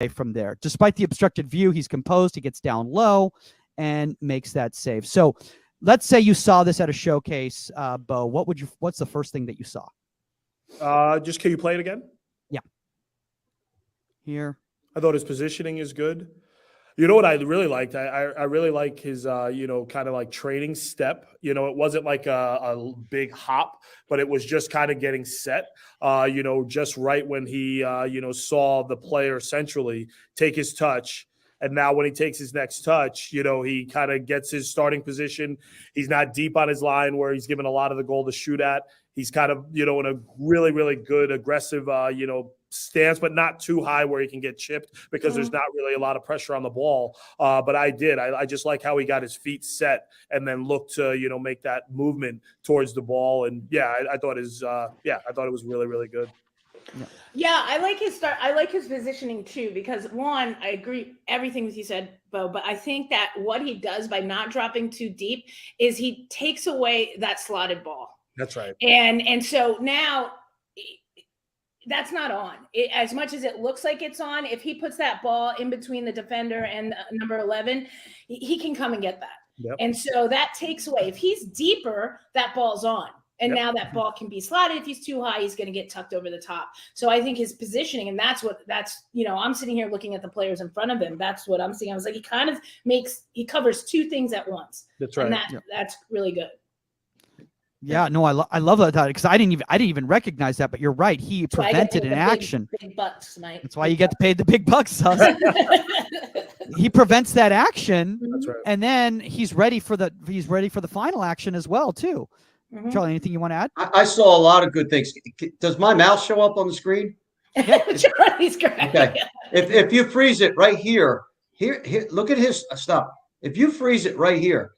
from there. Despite the obstructed view, he's composed, he gets down low and makes that save. So let's say you saw this at a showcase, Bo. What's the first thing that you saw? Just can you play it again? Yeah. Here. I thought his positioning is good. You know what I really liked? I really like his, kind of like training step. It wasn't like a big hop, but it was just kind of getting set, just right when he, saw the player centrally take his touch. And now when he takes his next touch, he kind of gets his starting position. He's not deep on his line where he's given a lot of the goal to shoot at. He's kind of, in a really, really good, aggressive, stance, but not too high where he can get chipped because there's not really a lot of pressure on the ball. But I just like how he got his feet set and then looked to, make that movement towards the ball. And I thought it was really, really good. Yeah, I like his start. I like his positioning too, because one, I agree everything that you said, Bo, but I think that what he does by not dropping too deep is he takes away that slotted ball. That's right. And so now that's not on. As much as it looks like it's on, if he puts that ball in between the defender and number 11, he can come and get that. Yep. And so that takes away. If he's deeper, that ball's on. And now that ball can be slotted. If he's too high, he's going to get tucked over the top. So I think his positioning, and I'm sitting here looking at the players in front of him. That's what I'm seeing. I was like, he covers two things at once. That's right. And that's really good. Yeah, no, I love that because I didn't even recognize that, but you're right. He prevented an action. Big bucks tonight. That's why you get paid the big bucks. He prevents that action, That's right. And then he's ready for the final action as well too. Mm-hmm. Charlie, anything you want to add? I saw a lot of good things. Does my mouse show up on the screen? Charlie's great. Okay. If you freeze it right here, look at his stop. If you freeze it right here,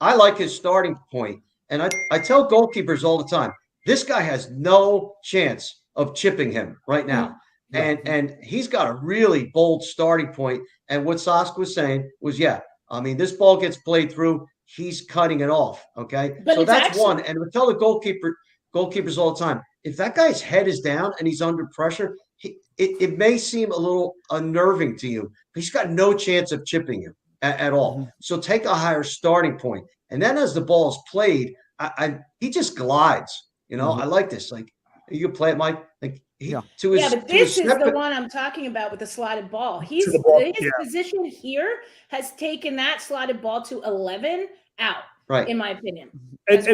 I like his starting point. And I tell goalkeepers all the time, this guy has no chance of chipping him right now. Mm-hmm. And he's got a really bold starting point. And what Sask was saying was, this ball gets played through, he's cutting it off. Okay. But so that's one. And we tell the goalkeepers all the time, if that guy's head is down and he's under pressure, it may seem a little unnerving to you, but he's got no chance of chipping you at all. Mm-hmm. So take a higher starting point. And then as the ball is played, he just glides. I like this. Like you can play it, Mike. Like but this is the one I'm talking about with the slotted ball. His position here has taken that slotted ball to 11 out. Right. In my opinion. And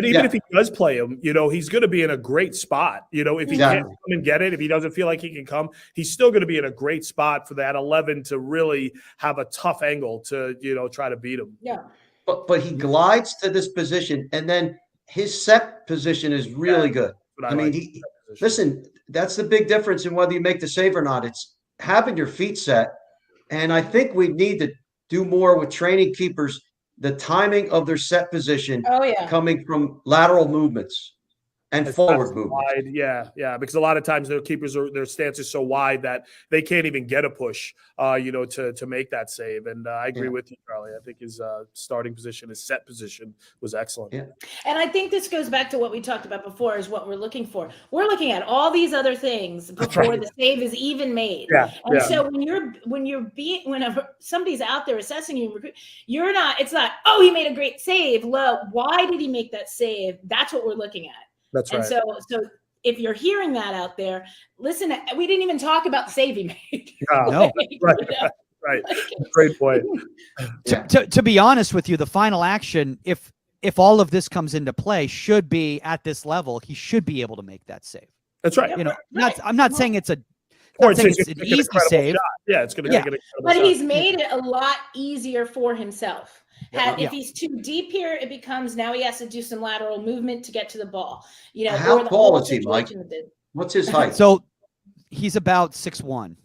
even if he does play him, he's going to be in a great spot. If he can't come and get it, if he doesn't feel like he can come, he's still going to be in a great spot for that 11 to really have a tough angle to, try to beat him. Yeah. But he glides to this position, and then his set position is really good. Listen, that's the big difference in whether you make the save or not. It's having your feet set, and I think we need to do more with training keepers, the timing of their set position coming from lateral movements and forward movement. Yeah, because a lot of times their keepers their stance is so wide that they can't even get a push, to make that save. And I agree with you, Charlie. I think his starting position, his set position, was excellent. Yeah. And I think this goes back to what we talked about before, is what we're looking for. We're looking at all these other things before the save is even made. Yeah. And so when somebody's out there assessing you, you're not. It's not. Oh, he made a great save. Well, why did he make that save? That's what we're looking at. That's right. And so if you're hearing that out there, listen, we didn't even talk about the save he made. No. Right. Great point. To be honest with you, the final action, if all of this comes into play, should be at this level. He should be able to make that save. That's right. I'm not saying it's an easy save. Shot. Yeah, it's going to make it. But he's made it a lot easier for himself. If he's too deep here, it becomes now he has to do some lateral movement to get to the ball. How tall is he, Mike? What's his height? So he's about 6'1".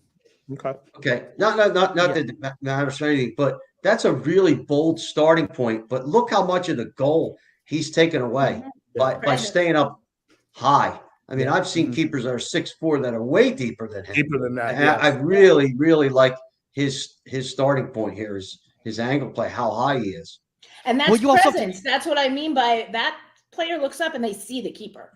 Okay. Not that matters for anything, but that's a really bold starting point. But look how much of the goal he's taken away by staying up high. I mean, I've seen keepers that are 6'4" that are way deeper than him. Deeper than that. I really, really like his starting point here is his angle play, how high he is. And that's presence. That's what I mean by that player looks up and they see the keeper.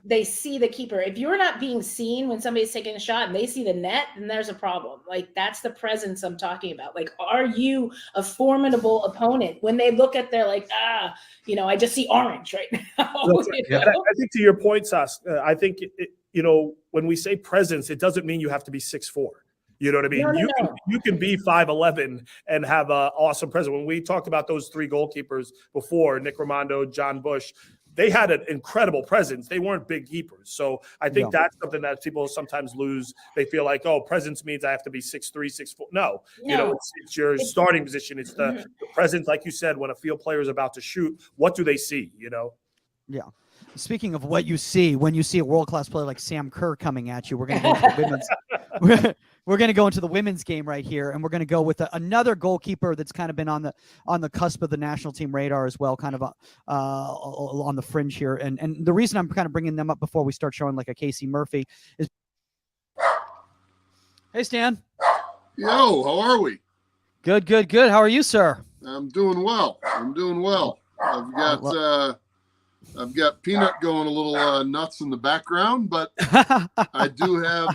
they see the keeper. If you're not being seen when somebody's taking a shot and they see the net, then there's a problem. Like, that's the presence I'm talking about. Like, are you a formidable opponent when they look at their like, I just see orange right now. I think to your point, Sas, I think when we say presence, it doesn't mean you have to be 6'4". You know what I mean? No. You can be 5'11" and have an awesome presence. When we talked about those 3 goalkeepers before, Nick Raimondo, John Bush, they had an incredible presence. They weren't big keepers. So I think that's something that people sometimes lose. They feel like, presence means I have to be 6'3", 6'4". No. It's your starting position. It's the presence, like you said, when a field player is about to shoot, what do they see, Yeah. Speaking of what you see, when you see a world-class player like Sam Kerr coming at you, we're going to go into the women's. We're going to go into the women's game right here, and we're going to go with another goalkeeper that's kind of been on the cusp of the national team radar as well, kind of on the fringe here. And the reason I'm kind of bringing them up before we start showing like a Casey Murphy is, hey Stan. Yo, how are we? Good. How are you, sir? I'm doing well. I've got Peanut going a little nuts in the background, but I do have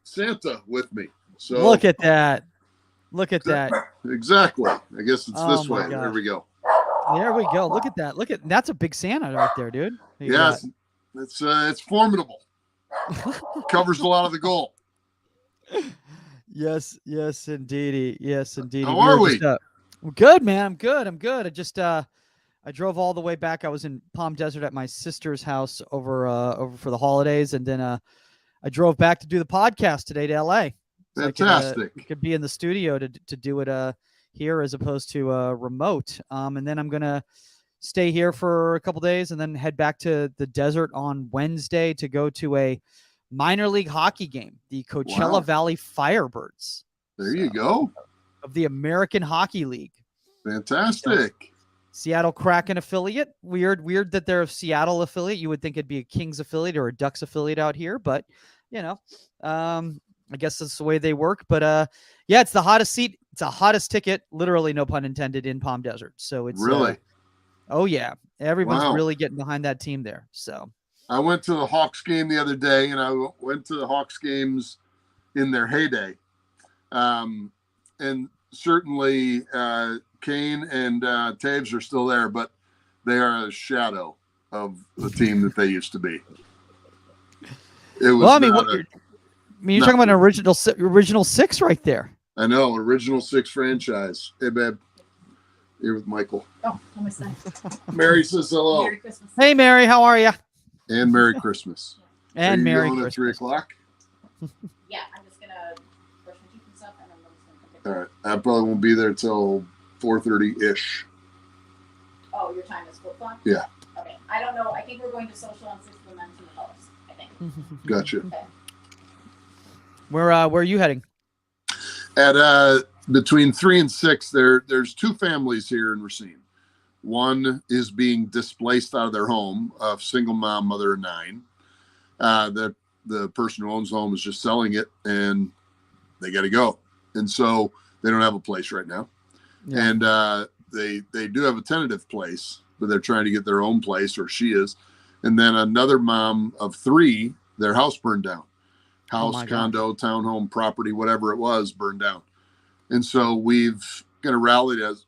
Santa with me. So look at that. Exactly. I guess it's this way. Gosh. There we go. There we go. Look at that. That's a big Santa right there, dude. Yes, it's formidable. Covers a lot of the goal. Yes, indeedy. How are we? Good, man. I'm good. I just I drove all the way back. I was in Palm Desert at my sister's house over for the holidays, and then I drove back to do the podcast today to LA. So Fantastic. I could be in the studio to do it here as opposed to remote. And then I'm gonna stay here for a couple days and then head back to the desert on Wednesday to go to a minor league hockey game, the Coachella Valley Firebirds. There you go. Of the American Hockey League. Fantastic. Seattle Kraken affiliate. Weird that they're a Seattle affiliate. You would think it'd be a Kings affiliate or a Ducks affiliate out here, but I guess that's the way they work. But it's the hottest seat. It's the hottest ticket, literally, no pun intended, in Palm Desert. So it's really. Oh yeah, everyone's really getting behind that team there. So I went to the Hawks game the other day, and I went to the Hawks games in their heyday, and certainly Kane and Taves are still there, but they are a shadow of the team that they used to be. It was you're talking about an original six right there. I know, original six franchise. Hey, babe. Here with Michael. Oh, almost done. Mary says hello. Merry Christmas. Hey, Mary, how are you? And Merry Christmas. And Merry going Christmas. At 3:00? Yeah, I'm just gonna brush my teeth and stuff, and I'm just gonna All right. I probably won't be there till 4:30-ish. Oh, your time is 4 o'clock? Yeah. Okay. I don't know. I think we're going to social on 6 of the men's and the fellows, I think. Gotcha. Okay. Where are you heading? At between 3 and 6, there's 2 families here in Racine. One is being displaced out of their home, a single mom, mother of 9. The person who owns the home is just selling it, and they got to go, and so they don't have a place right now. Yeah. And they do have a tentative place, but they're trying to get their own place, or she is. And then another mom of 3, their house burned down. House, condo, townhome, property, whatever it was, burned down. And so we've kind of rallied as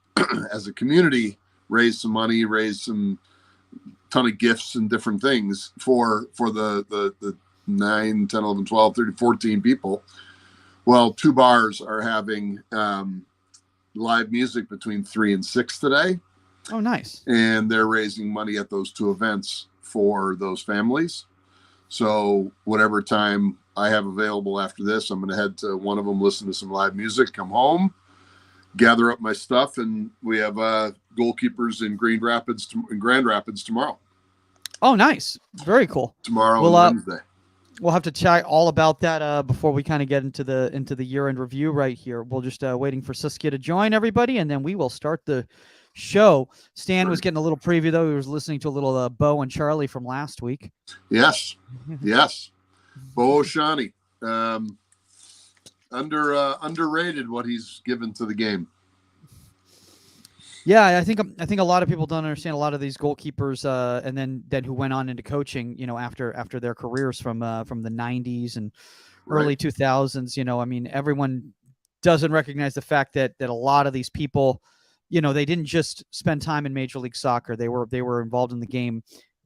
a community, raised some money, raised some ton of gifts and different things for the 9, 10, 11, 12, 13, 14 people. Well, 2 bars are having live music between 3 and 6 today. Oh, nice. And they're raising money at those 2 events for those families. So whatever time I have available after this, I'm going to head to one of them, listen to some live music, come home, gather up my stuff, and we have goalkeepers in Grand Rapids tomorrow. Oh, nice. Very cool. Tomorrow and Wednesday. We'll have to chat all about that before we kind of get into the year-end review right here. We'll just waiting for Saskia to join everybody, and then we will start the show. Stan was getting a little preview, though. He was listening to a little Bo and Charlie from last week. Yes. Bo O'Shaughnessy. Underrated what he's given to the game. Yeah, I think a lot of people don't understand a lot of these goalkeepers, and then who went on into coaching, after their careers from the 90s and early 2000s. I mean, everyone doesn't recognize the fact that a lot of these people, they didn't just spend time in Major League Soccer. They were involved in the game,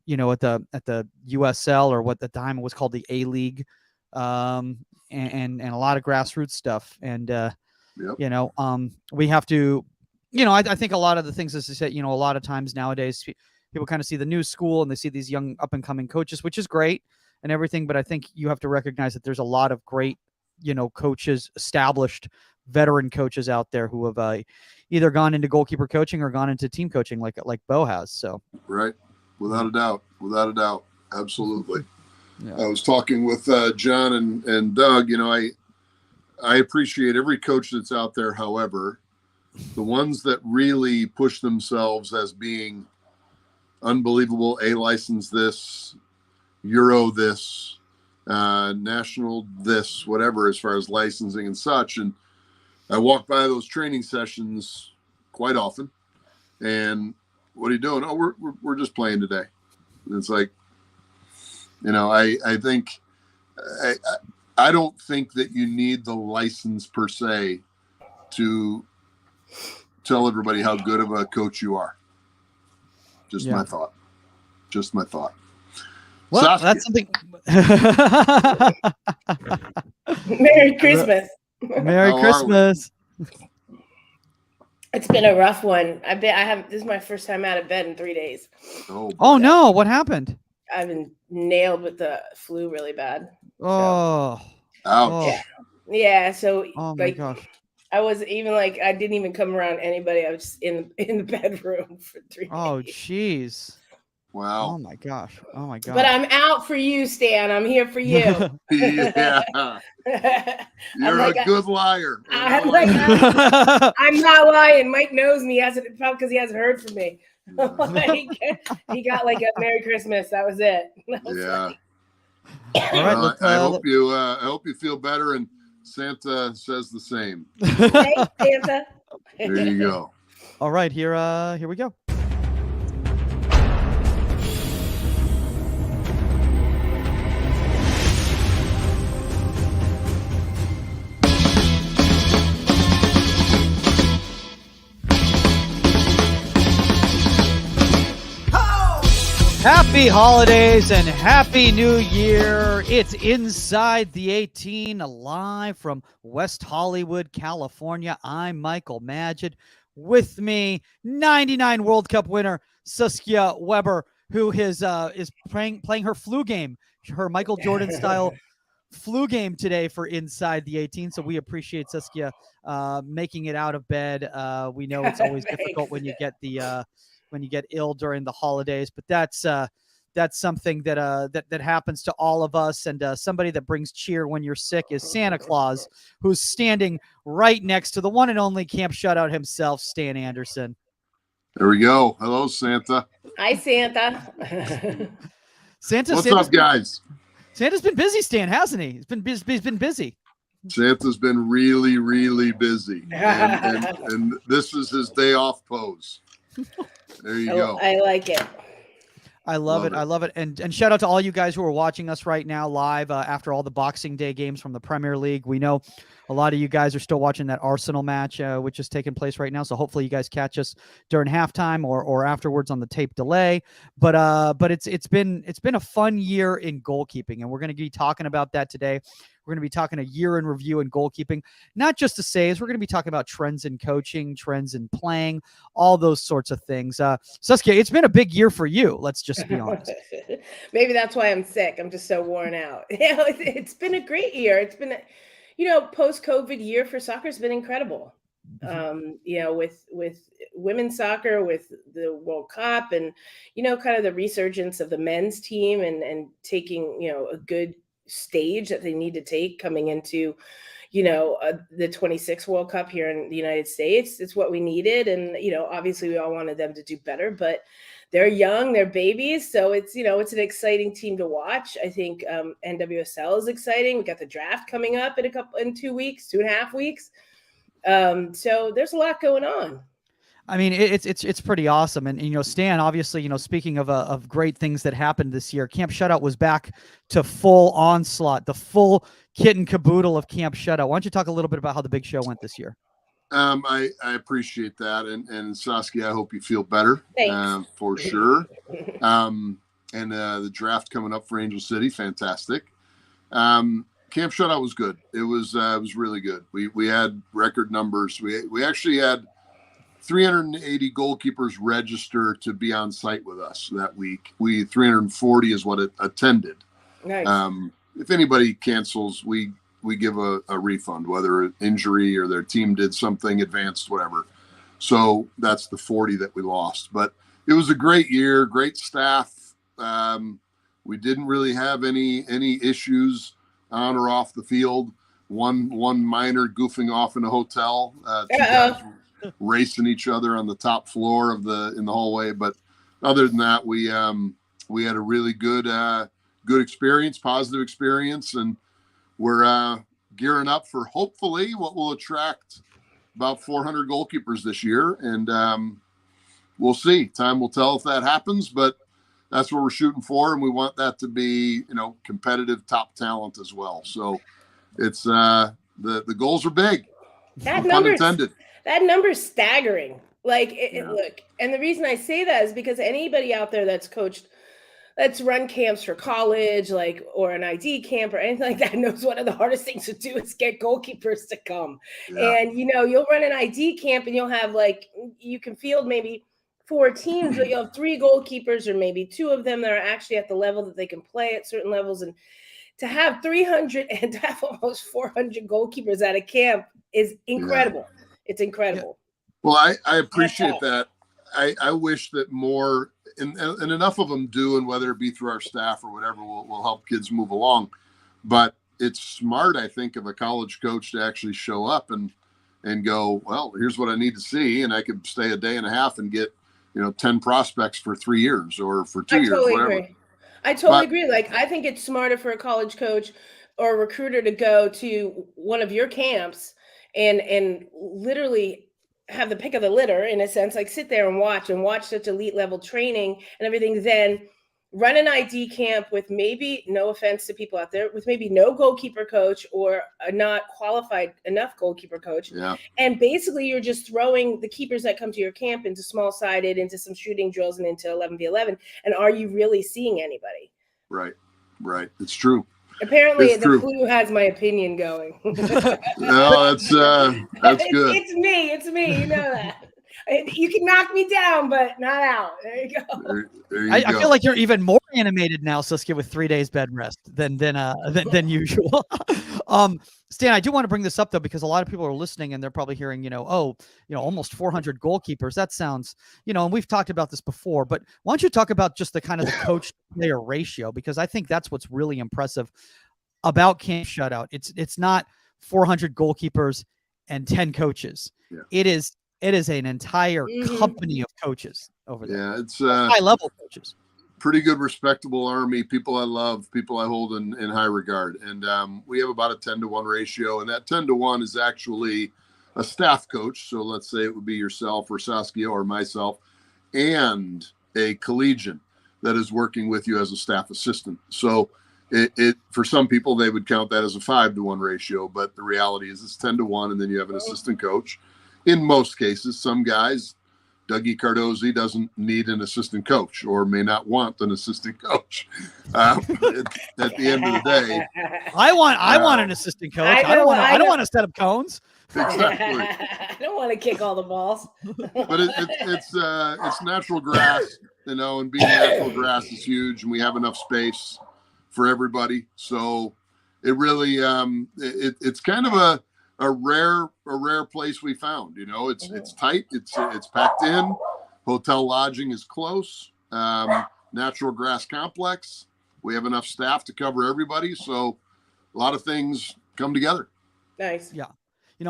at the USL, or what at the time was called the A League, and a lot of grassroots stuff. And we have to. I think a lot of the things, as I said, a lot of times nowadays people kind of see the new school and they see these young up and coming coaches, which is great and everything. But I think you have to recognize that there's a lot of great, coaches, established veteran coaches out there who have either gone into goalkeeper coaching or gone into team coaching like Bo has. So right, without a doubt, absolutely. Yeah. I was talking with John and Doug. I appreciate every coach that's out there. However, the ones that really push themselves as being unbelievable, A license this, Euro this, national this, whatever, as far as licensing and such. And I walk by those training sessions quite often. And what are you doing? Oh, we're just playing today. And it's like, I think I don't think that you need the license per se to tell everybody how good of a coach you are. Just my thought. Well, Saskia. that's something. Merry Christmas. Merry Christmas. It's been a rough one. This is my first time out of bed in 3 days. Oh no, what happened? I've been nailed with the flu really bad. Oh. Ouch. Yeah. So Oh my gosh. I was even I didn't even come around anybody. I was just in the bedroom for 3 days. Oh jeez. Wow. Oh my gosh. But I'm out for you, Stan. I'm here for you. Yeah. You're a good liar. I'm not lying. Mike knows me. Probably because he hasn't heard from me. He got a Merry Christmas. That was it. Yeah. All right. I hope you feel better, and Santa says the same. Thanks, Santa. There you go. All right, here we go. Happy holidays and happy new year. It's Inside the 18, live from West Hollywood, California. I'm Michael Magid. With me, 99 World Cup winner Saskia Weber, who is playing her flu game, her Michael Jordan style flu game today for Inside the 18. So we appreciate Saskia making it out of bed. We know it's always difficult when you get when you get ill during the holidays, but that's something that happens to all of us. And somebody that brings cheer when you're sick is Santa Claus, who's standing right next to the one and only Camp Shutout himself, Stan Anderson. There we go. Hello, Santa. Hi, Santa. What's up, guys? Santa's been busy, Stan, hasn't he? He's been busy. Santa's been really, really busy, and this is his day off pose. There you go. I like it. I love it. I love it. And shout out to all you guys who are watching us right now live after all the Boxing Day games from the Premier League. We know a lot of you guys are still watching that Arsenal match, which is taking place right now. So hopefully you guys catch us during halftime or afterwards on the tape delay. But it's been a fun year in goalkeeping, and we're going to be talking about that today. We're going to be talking a year in review in goalkeeping, not just the saves. We're going to be talking about trends in coaching, trends in playing, all those sorts of things. Saskia, it's been a big year for you. Let's just be honest. Maybe that's why I'm sick. I'm just so worn out. It's been a great year. It's been post-COVID year for soccer has been incredible. With women's soccer, with the World Cup, and kind of the resurgence of the men's team, and taking a good stage that they need to take coming into the 26 World Cup here in the United States. It's what we needed, and obviously we all wanted them to do better, but they're young, they're babies, so it's an exciting team to watch. I think NWSL is exciting. We got the draft coming up in 2.5 weeks. So there's a lot going on. I mean, it's pretty awesome. And, Stan, obviously, speaking of great things that happened this year, Camp Shutout was back to full onslaught, the full kit and caboodle of Camp Shutout. Why don't you talk a little bit about how the big show went this year? I appreciate that. And Saskia, I hope you feel better. Thanks. For sure. And the draft coming up for Angel City, fantastic. Camp Shutout was good. It was really good. We had record numbers. We actually had 380 goalkeepers register to be on site with us that week. 340 is what it attended. Nice. If anybody cancels, we give a refund, whether an injury or their team did something advanced, whatever. So that's the 40 that we lost. But it was a great year, great staff. We didn't really have any issues on or off the field. One minor goofing off in a hotel. Two guys racing each other on the top floor in the hallway. But other than that, we had a really good experience, positive experience, and we're gearing up for hopefully what will attract about 400 goalkeepers this year. And we'll see. Time will tell if that happens, but that's what we're shooting for. And we want that to be, competitive top talent as well. So it's the goals are big. That pun intended. That number's staggering. Look, and the reason I say that is because anybody out there that's run camps for college, or an ID camp or anything like that, knows one of the hardest things to do is get goalkeepers to come. Yeah. And, you'll run an ID camp and you'll have you can field maybe 4 teams, but you'll have 3 goalkeepers or maybe 2 of them that are actually at the level that they can play at certain levels. And to have 300 and to have almost 400 goalkeepers at a camp is incredible. Yeah. It's incredible. Well, I appreciate that. I wish that more and enough of them do, and whether it be through our staff or whatever will help kids move along. But it's smart, I think, of a college coach to actually show up and go, well, here's what I need to see. And I could stay a day and a half and get, 10 prospects for 3 years or for 2 years. I totally agree. I think it's smarter for a college coach or a recruiter to go to one of your camps and literally have the pick of the litter, in a sense, sit there and watch such elite level training and everything, then run an ID camp with maybe, no offense to people out there, with maybe no goalkeeper coach or a not qualified enough goalkeeper coach. Yeah. And basically you're just throwing the keepers that come to your camp into small-sided, into some shooting drills and into 11v11. And are you really seeing anybody? Right. It's true. Apparently the flu has my opinion going. No, that's good. It's me. You know that. You can knock me down, but not out. There you go. I feel like you're even more animated now, Saskia, with 3 days bed rest than usual. Stan, I do want to bring this up though, because a lot of people are listening and they're probably hearing, almost 400 goalkeepers. That sounds, and we've talked about this before, but why don't you talk about just the kind of the coach player ratio? Because I think that's what's really impressive about Camp Shutout. It's not 400 goalkeepers and 10 coaches. Yeah. It is an entire company of coaches over there. Yeah, it's high level coaches. Pretty good, respectable army. People I love, people I hold in high regard, and we have about a 10-to-1 ratio, and that 10-to-1 is actually a staff coach. So let's say it would be yourself or Saskia or myself, and a collegian that is working with you as a staff assistant. So it for some people they would count that as a 5-to-1 ratio, but the reality is it's 10-to-1, and then you have an assistant coach. In most cases, some guys, Dougie Cardozi doesn't need an assistant coach or may not want an assistant coach. At the end of the day, I want an assistant coach. I don't want to set up cones. Exactly. I don't want to kick all the balls. But it's natural grass, and being natural grass is huge, and we have enough space for everybody. So it really it's kind of a rare place we found. It's tight, it's packed in, hotel lodging is close, natural grass complex. We have enough staff to cover everybody, so a lot of things come together. Nice. Yeah.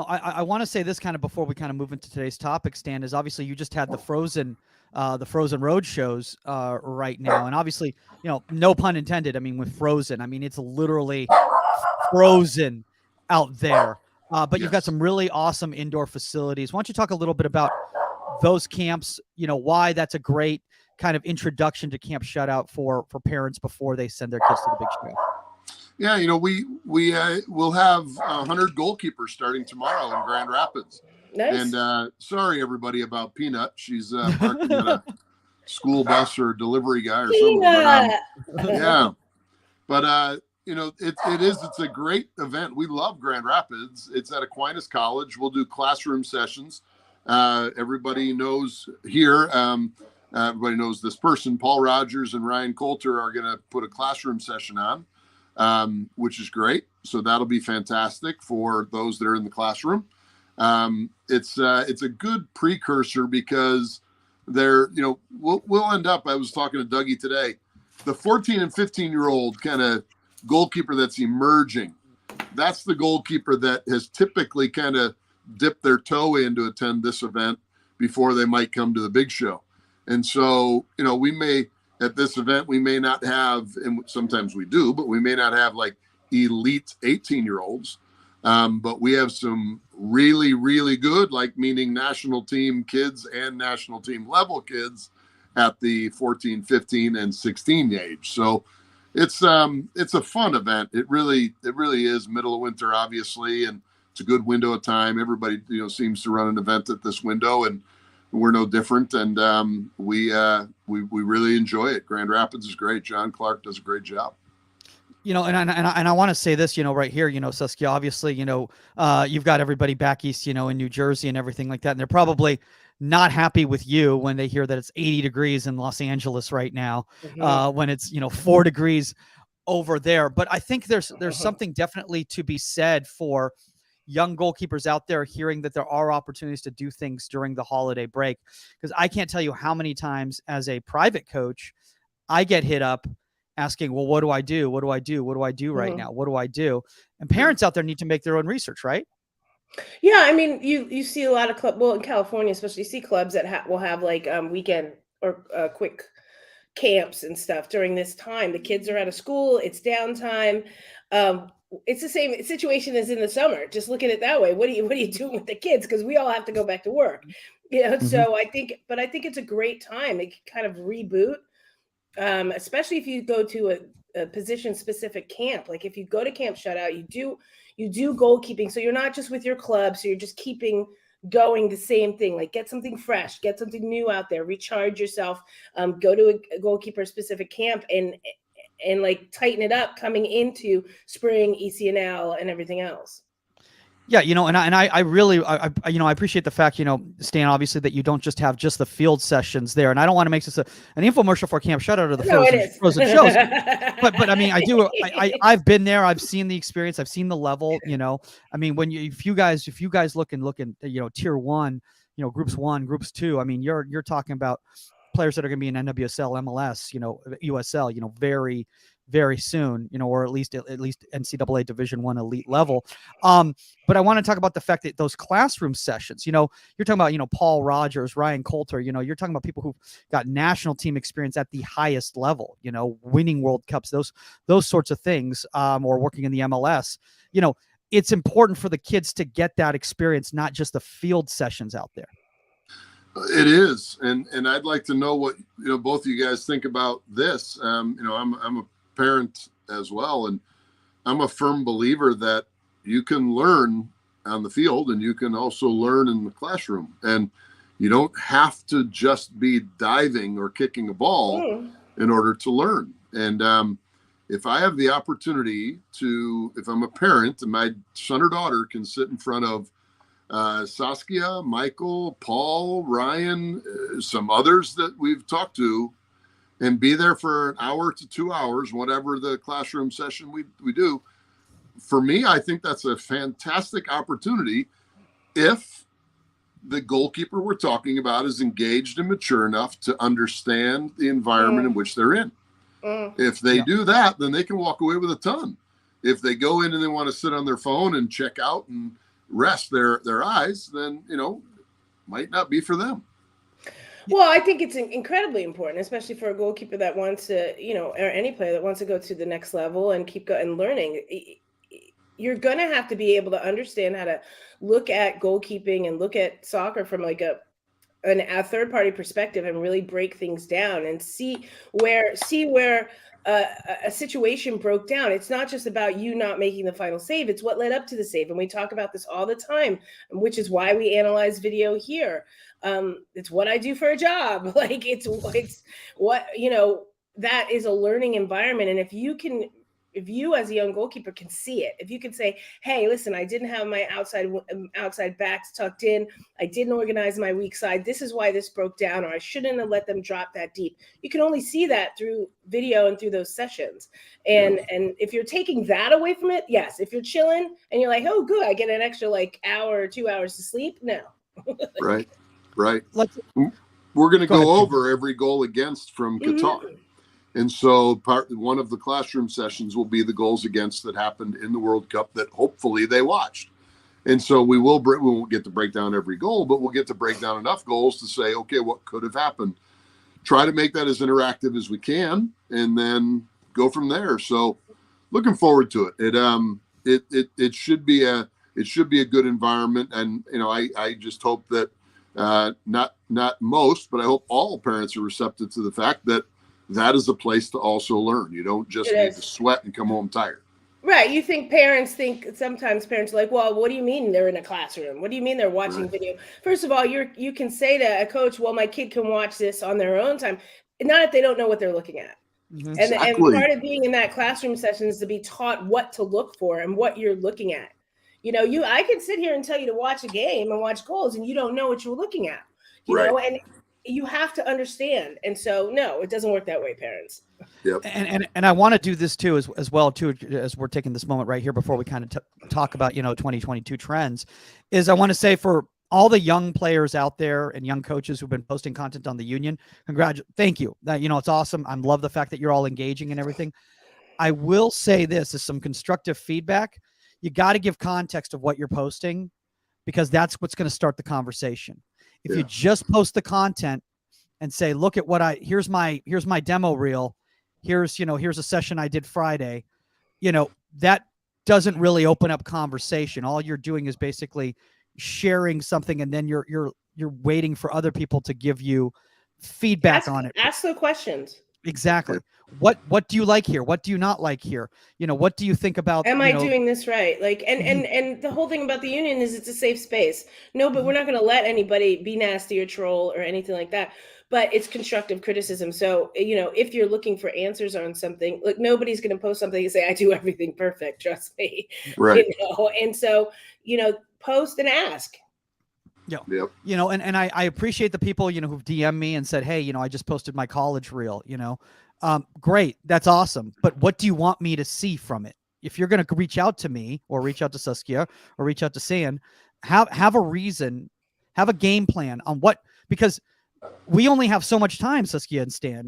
I want to say this kind of before we kind of move into today's topic, Stan, is obviously you just had the Frozen Road shows right now, and obviously, no pun intended. I mean, with Frozen, it's literally frozen out there. But you've got some really awesome indoor facilities. Why don't you talk a little bit about those camps, why that's a great kind of introduction to Camp Shutout for parents before they send their kids to the big show. Yeah, we'll have 100 goalkeepers starting tomorrow in Grand Rapids. Nice. And sorry, everybody, about Peanut. She's barking at a school bus or a delivery guy or something. But, yeah. But, it's a great event. We love Grand Rapids. It's at Aquinas College. We'll do classroom sessions. Everybody knows here. Everybody knows this person. Paul Rogers and Ryan Coulter are going to put a classroom session on, which is great. So that'll be fantastic for those that are in the classroom. It's a good precursor because we'll end up. I was talking to Dougie today. The 14 and 15-year-old kind of goalkeeper that's emerging. That's the goalkeeper that has typically kind of dipped their toe in to attend this event before they might come to the big show. And so, we may, at this event, we may not have, and sometimes we do, but we may not have like elite 18-year-olds. But we have some really, really good, like meaning national team kids and national team level kids at the 14, 15, and 16 age. So it's a fun event. It really is middle of winter, obviously, and it's a good window of time. Everybody, seems to run an event at this window, and we're no different. And we really enjoy it. Grand Rapids is great. John Clark does a great job. And I want to say this, right here, Saskia, obviously, you've got everybody back east, in New Jersey and everything like that. And they're probably not happy with you when they hear that it's 80 degrees in Los Angeles right now, when it's, 4 degrees over there. But I think there's something definitely to be said for young goalkeepers out there hearing that there are opportunities to do things during the holiday break. Because I can't tell you how many times as a private coach, I get hit up asking, well, what do I do? What do I do? What do I do right now? What do I do? And parents out there need to make their own research, right? Yeah, I mean, you see a lot of clubs, well, in California especially, you see clubs that will have like weekend or quick camps and stuff during this time. The kids are out of school, it's downtime. It's the same situation as in the summer. Just look at it that way. What are you doing with the kids? Because we all have to go back to work. So I think it's a great time. It can kind of reboot. Especially if you go to a position specific camp. Like if you go to Camp Shutout, you do goalkeeping. So you're not just with your club. So you're just keeping going the same thing. Like get something fresh, get something new out there, recharge yourself, go to a goalkeeper specific camp and like tighten it up coming into spring, ECNL and everything else. Yeah, and I really, I appreciate the fact, Stan, obviously, that you don't just have just the field sessions there. And I don't want to make this an infomercial for Camp Shutout or the frozen shows. But I mean, I've been there. I've seen the experience. I've seen the level, I mean, if you guys look in, tier one, groups 1, groups 2, I mean, you're talking about players that are going to be in NWSL, MLS, USL, very, very soon, or at least NCAA Division I elite level. But I want to talk about the fact that those classroom sessions, you're talking about, Paul Rogers, Ryan Coulter, you're talking about people who've got national team experience at the highest level, winning World Cups, those sorts of things, or working in the MLS, it's important for the kids to get that experience, not just the field sessions out there. It is. And I'd like to know what, both of you guys think about this. I'm a parent as well, and I'm a firm believer that you can learn on the field and you can also learn in the classroom, and you don't have to just be diving or kicking a ball in order to learn. And if I have the opportunity to, if I'm a parent and my son or daughter can sit in front of Saskia, Michael, Paul, Ryan, some others that we've talked to, and be there for an hour to 2 hours, whatever the classroom session we do, for me, I think that's a fantastic opportunity if the goalkeeper we're talking about is engaged and mature enough to understand the environment in which they're in. If they do that, then they can walk away with a ton. If they go in and they want to sit on their phone and check out and rest their eyes, then, might not be for them. Well, I think it's incredibly important, especially for a goalkeeper that wants to, or any player that wants to go to the next level and keep going and learning. You're going to have to be able to understand how to look at goalkeeping and look at soccer from like a third party perspective and really break things down and see where a situation broke down. It's not just about you not making the final save. It's what led up to the save. And we talk about this all the time, which is why we analyze video here. It's what I do for a job. Like it's what, that is a learning environment. And if you as a young goalkeeper can see it, if you can say, hey, listen, I didn't have my outside backs tucked in, I didn't organize my weak side, this is why this broke down, or I shouldn't have let them drop that deep. You can only see that through video and through those sessions. And if you're taking that away from it, yes. If you're chilling and you're like, oh, good, I get an extra hour or 2 hours to sleep, no. Right. We're going to Go ahead, over every goal against from Qatar. And so one of the classroom sessions will be the goals against that happened in the World Cup that hopefully they watched. And so we won't get to break down every goal, but we'll get to break down enough goals to say, okay, what could have happened? Try to make that as interactive as we can, and then go from there. So looking forward to it. It should be a good environment. And, I just hope that not most, but I hope all parents are receptive to the fact that is a place to also learn. You don't just need to sweat and come home tired. Right. Sometimes parents are like, well, what do you mean they're in a classroom? What do you mean they're watching video? First of all, you can say to a coach, well, my kid can watch this on their own time. Not if they don't know what they're looking at. Mm-hmm. And part of being in that classroom session is to be taught what to look for and what you're looking at. I could sit here and tell you to watch a game and watch goals, and you don't know what you're looking at, and you have to understand. And so, no, it doesn't work that way, parents. Yep. And I want to do this too, as well too, as we're taking this moment right here before we kind of talk about 2022 trends, is I want to say for all the young players out there and young coaches who've been posting content on the Union, thank you. That it's awesome. I love the fact that you're all engaging and everything. I will say this is some constructive feedback. You got to give context of what you're posting, because that's what's going to start the conversation. If you just post the content and say, look at here's my demo reel. Here's a session I did Friday, that doesn't really open up conversation. All you're doing is basically sharing something, and then you're waiting for other people to give you feedback on it. Ask the questions. Exactly. What do you like here? What do you not like here? What do you think about? Am I doing this right? Like, and the whole thing about the Union is it's a safe space. No, but we're not going to let anybody be nasty or troll or anything like that. But it's constructive criticism. So, if you're looking for answers on something, like nobody's going to post something and say, I do everything perfect. Trust me. Right. And so, post and ask. Yeah. Yep. And I appreciate the people, who've DM'd me and said, hey, I just posted my college reel, great. That's awesome. But what do you want me to see from it? If you're going to reach out to me or reach out to Saskia or reach out to San, have a reason, have a game plan on because we only have so much time, Saskia and Stan,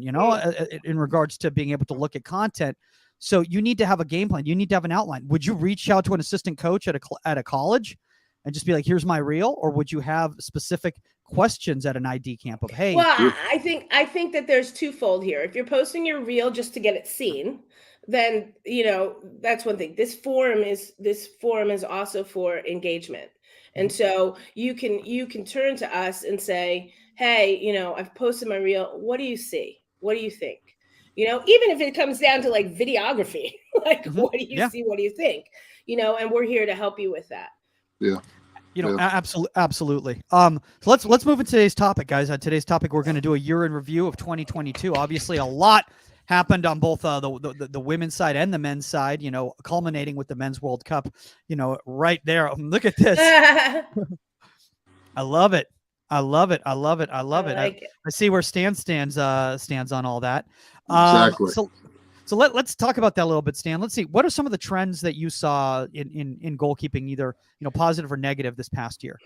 in regards to being able to look at content. So you need to have a game plan. You need to have an outline. Would you reach out to an assistant coach at a college and just be like, here's my reel? Or would you have specific questions at an ID camp of, hey? Well, I think that there's twofold here. If you're posting your reel just to get it seen, then, that's one thing. This forum is also for engagement. And so you can turn to us and say, hey, I've posted my reel. What do you see? What do you think? Even if it comes down to like videography, like, what do you see? What do you think? And we're here to help you with that. Yeah. Absolutely. So let's move into today's topic, guys. Today's topic, we're going to do a year in review of 2022. Obviously, a lot happened on both the women's side and the men's side. Culminating with the Men's World Cup. Right there. Look at this. I love it. I love it. I see where Stan stands on all that. Exactly. So let's talk about that a little bit, Stan. Let's see, what are some of the trends that you saw in goalkeeping, either positive or negative, this past year?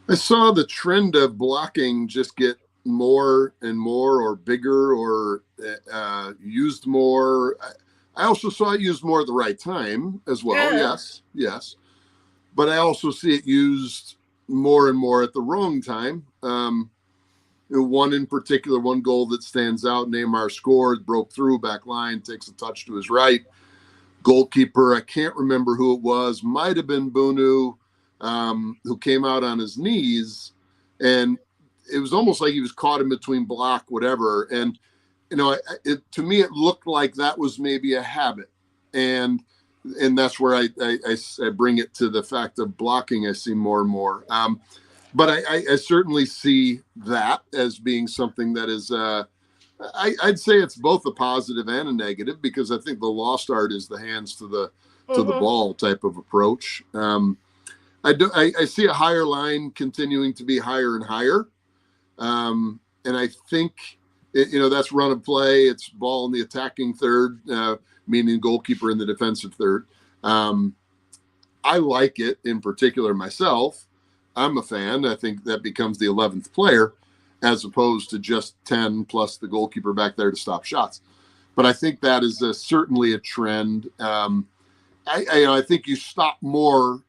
I saw the trend of blocking just get more and more, or bigger, or used more. I also saw it used more at the right time as well. Yeah. Yes. But I also see it used more and more at the wrong time. One in particular, one goal that stands out, Neymar scored, broke through, back line, takes a touch to his right. Goalkeeper, I can't remember who it was, might have been Bunu, who came out on his knees. And it was almost like he was caught in between block, whatever. And, to me, it looked like that was maybe a habit. And that's where I bring it to the fact of blocking. I see more and more. But I certainly see that as being something that is, I'd say it's both a positive and a negative, because I think the lost art is the hands to the ball type of approach. I see a higher line continuing to be higher and higher. And I think, that's run and play. It's ball in the attacking third, meaning goalkeeper in the defensive third. I like it in particular myself. I'm a fan. I think that becomes the 11th player as opposed to just 10 plus the goalkeeper back there to stop shots. But I think that is certainly a trend. I think you stop more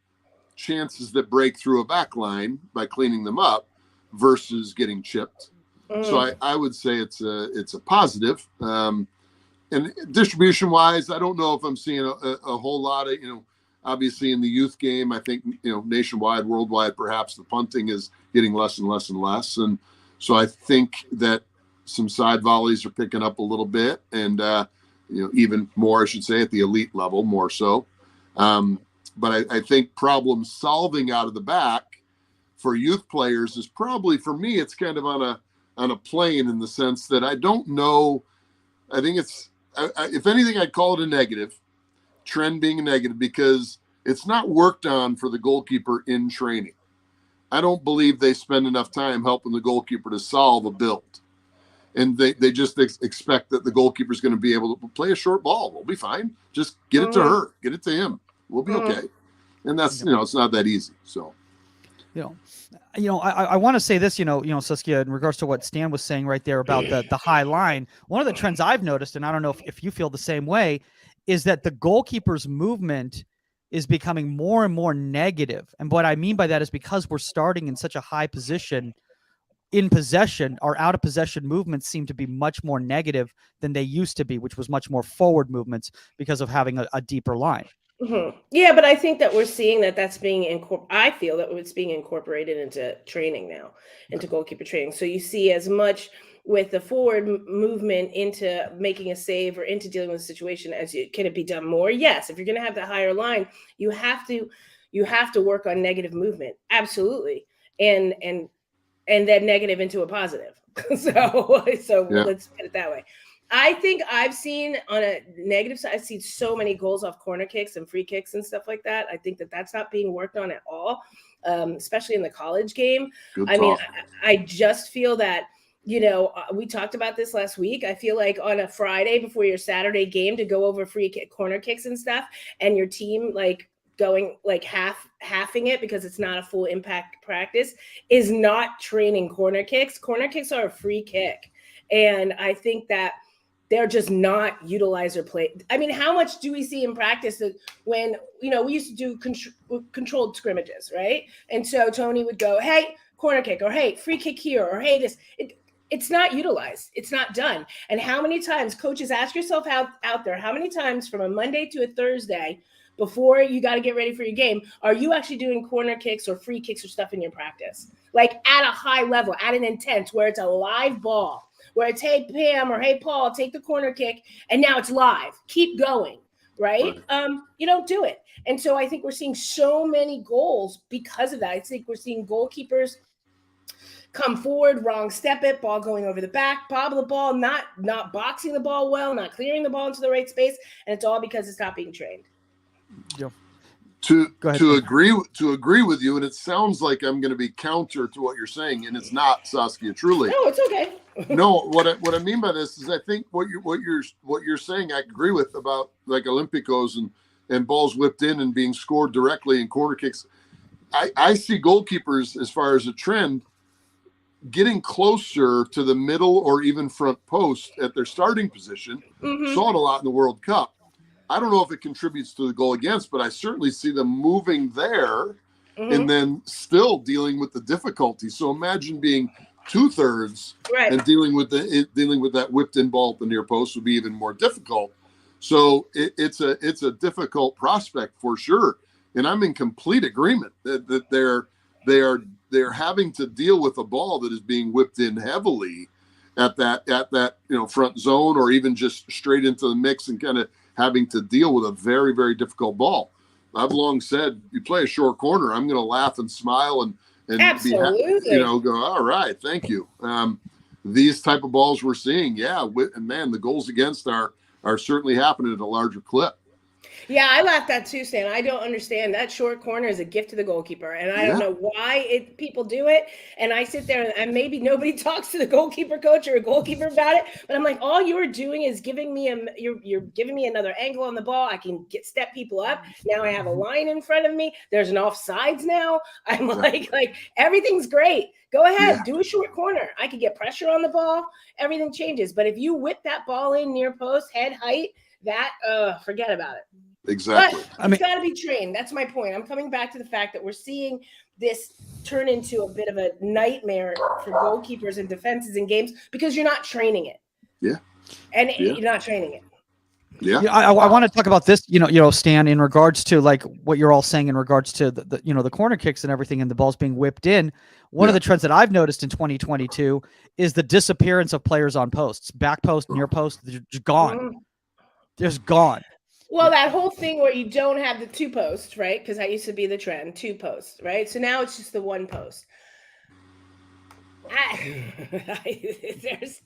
chances that break through a back line by cleaning them up versus getting chipped. So I would say it's a positive. And distribution wise, I don't know if I'm seeing a whole lot of, obviously in the youth game, I think, nationwide, worldwide, perhaps the punting is getting less and less and less. And so I think that some side volleys are picking up a little bit, and, even more, I should say, at the elite level, more so. But I think problem solving out of the back for youth players is probably, for me, it's kind of on a plane, in the sense that I don't know. I think it's, if anything, I'd call it a negative trend, being a negative, because it's not worked on for the goalkeeper in training. I don't believe they spend enough time helping the goalkeeper to solve a build. And they just expect that the goalkeeper is going to be able to play a short ball. We'll be fine. Just get it to her, get it to him. We'll be okay. And that's, it's not that easy. So, I want to say this, Saskia, in regards to what Stan was saying right there about the high line. One of the trends I've noticed, and I don't know if you feel the same way, is that the goalkeeper's movement is becoming more and more negative. And what I mean by that is, because we're starting in such a high position in possession, our out of possession movements seem to be much more negative than they used to be, which was much more forward movements because of having a deeper line. Yeah, but I think that we're seeing that's being I feel that it's being incorporated into training now, into goalkeeper training. So you see as much with the forward movement into making a save or into dealing with a situation can it be done more? Yes. If you're going to have the higher line, you have to work on negative movement. Absolutely. And then negative into a positive. So let's put it that way. I think I've seen, on a negative side, I've seen so many goals off corner kicks and free kicks and stuff like that. I think that's not being worked on at all, especially in the college game. I just feel that, we talked about this last week. I feel like on a Friday before your Saturday game, to go over free kick, corner kicks and stuff, and your team going halving it because it's not a full impact practice, is not training corner kicks. Corner kicks are a free kick. And I think that they're just not utilized or played. I mean, how much do we see in practice that when, we used to do controlled scrimmages, right? And so Tony would go, hey, corner kick, or hey, free kick here, or hey, this. It's not utilized. It's not done. And how many times, coaches, ask yourself out there, how many times from a Monday to a Thursday before you got to get ready for your game, are you actually doing corner kicks or free kicks or stuff in your practice? Like at a high level, at an intent where it's a live ball, where it's, hey, Pam, or hey, Paul, take the corner kick, and now it's live. Keep going, right? You don't do it. And so I think we're seeing so many goals because of that. I think we're seeing goalkeepers come forward, wrong step it, ball going over the back, bobble the ball, not boxing the ball well, not clearing the ball into the right space, and it's all because it's not being trained. Yeah. To agree with you, and it sounds like I'm going to be counter to what you're saying, and it's not, Saskia, truly. No, it's okay. No, what I mean by this is, I think what you're saying, I agree with, about like Olympicos and balls whipped in and being scored directly in corner kicks. I see goalkeepers, as far as a trend, getting closer to the middle or even front post at their starting position. Saw it a lot in the World Cup. I don't know if it contributes to the goal against, but I certainly see them moving there and then still dealing with the difficulty. So imagine being 2/3 and dealing with that whipped in ball at the near post would be even more difficult. So it's a difficult prospect for sure. And I'm in complete agreement that they they're having to deal with a ball that is being whipped in heavily at that front zone, or even just straight into the mix, and kind of having to deal with a very, very difficult ball. I've long said, you play a short corner, I'm going to laugh and smile and Absolutely. go, all right, thank you. These type of balls we're seeing, and man, the goals against are certainly happening at a larger clip. Yeah, I laughed at too, Stan. I don't understand. That short corner is a gift to the goalkeeper, and I don't know why people do it. And I sit there, and maybe nobody talks to the goalkeeper coach or a goalkeeper about it. But I'm like, all you're doing is giving me you're giving me another angle on the ball. I can step people up. Now I have a line in front of me. There's an offsides now. I'm like everything's great. Go ahead, do a short corner. I can get pressure on the ball. Everything changes. But if you whip that ball in near post, head height, that forget about it. Exactly. But it's got to be trained. That's my point. I'm coming back to the fact that we're seeing this turn into a bit of a nightmare for goalkeepers and defenses in games because you're not training it. Yeah. And you're not training it. Yeah. I want to talk about this, Stan, in regards to like what you're all saying in regards to the corner kicks and everything and the balls being whipped in. One of the trends that I've noticed in 2022 is the disappearance of players on posts, back post, near post. They're just gone. Mm-hmm. Just gone. Well, that whole thing where you don't have the two posts, right? Because that used to be the trend, two posts, right? So now it's just the one post.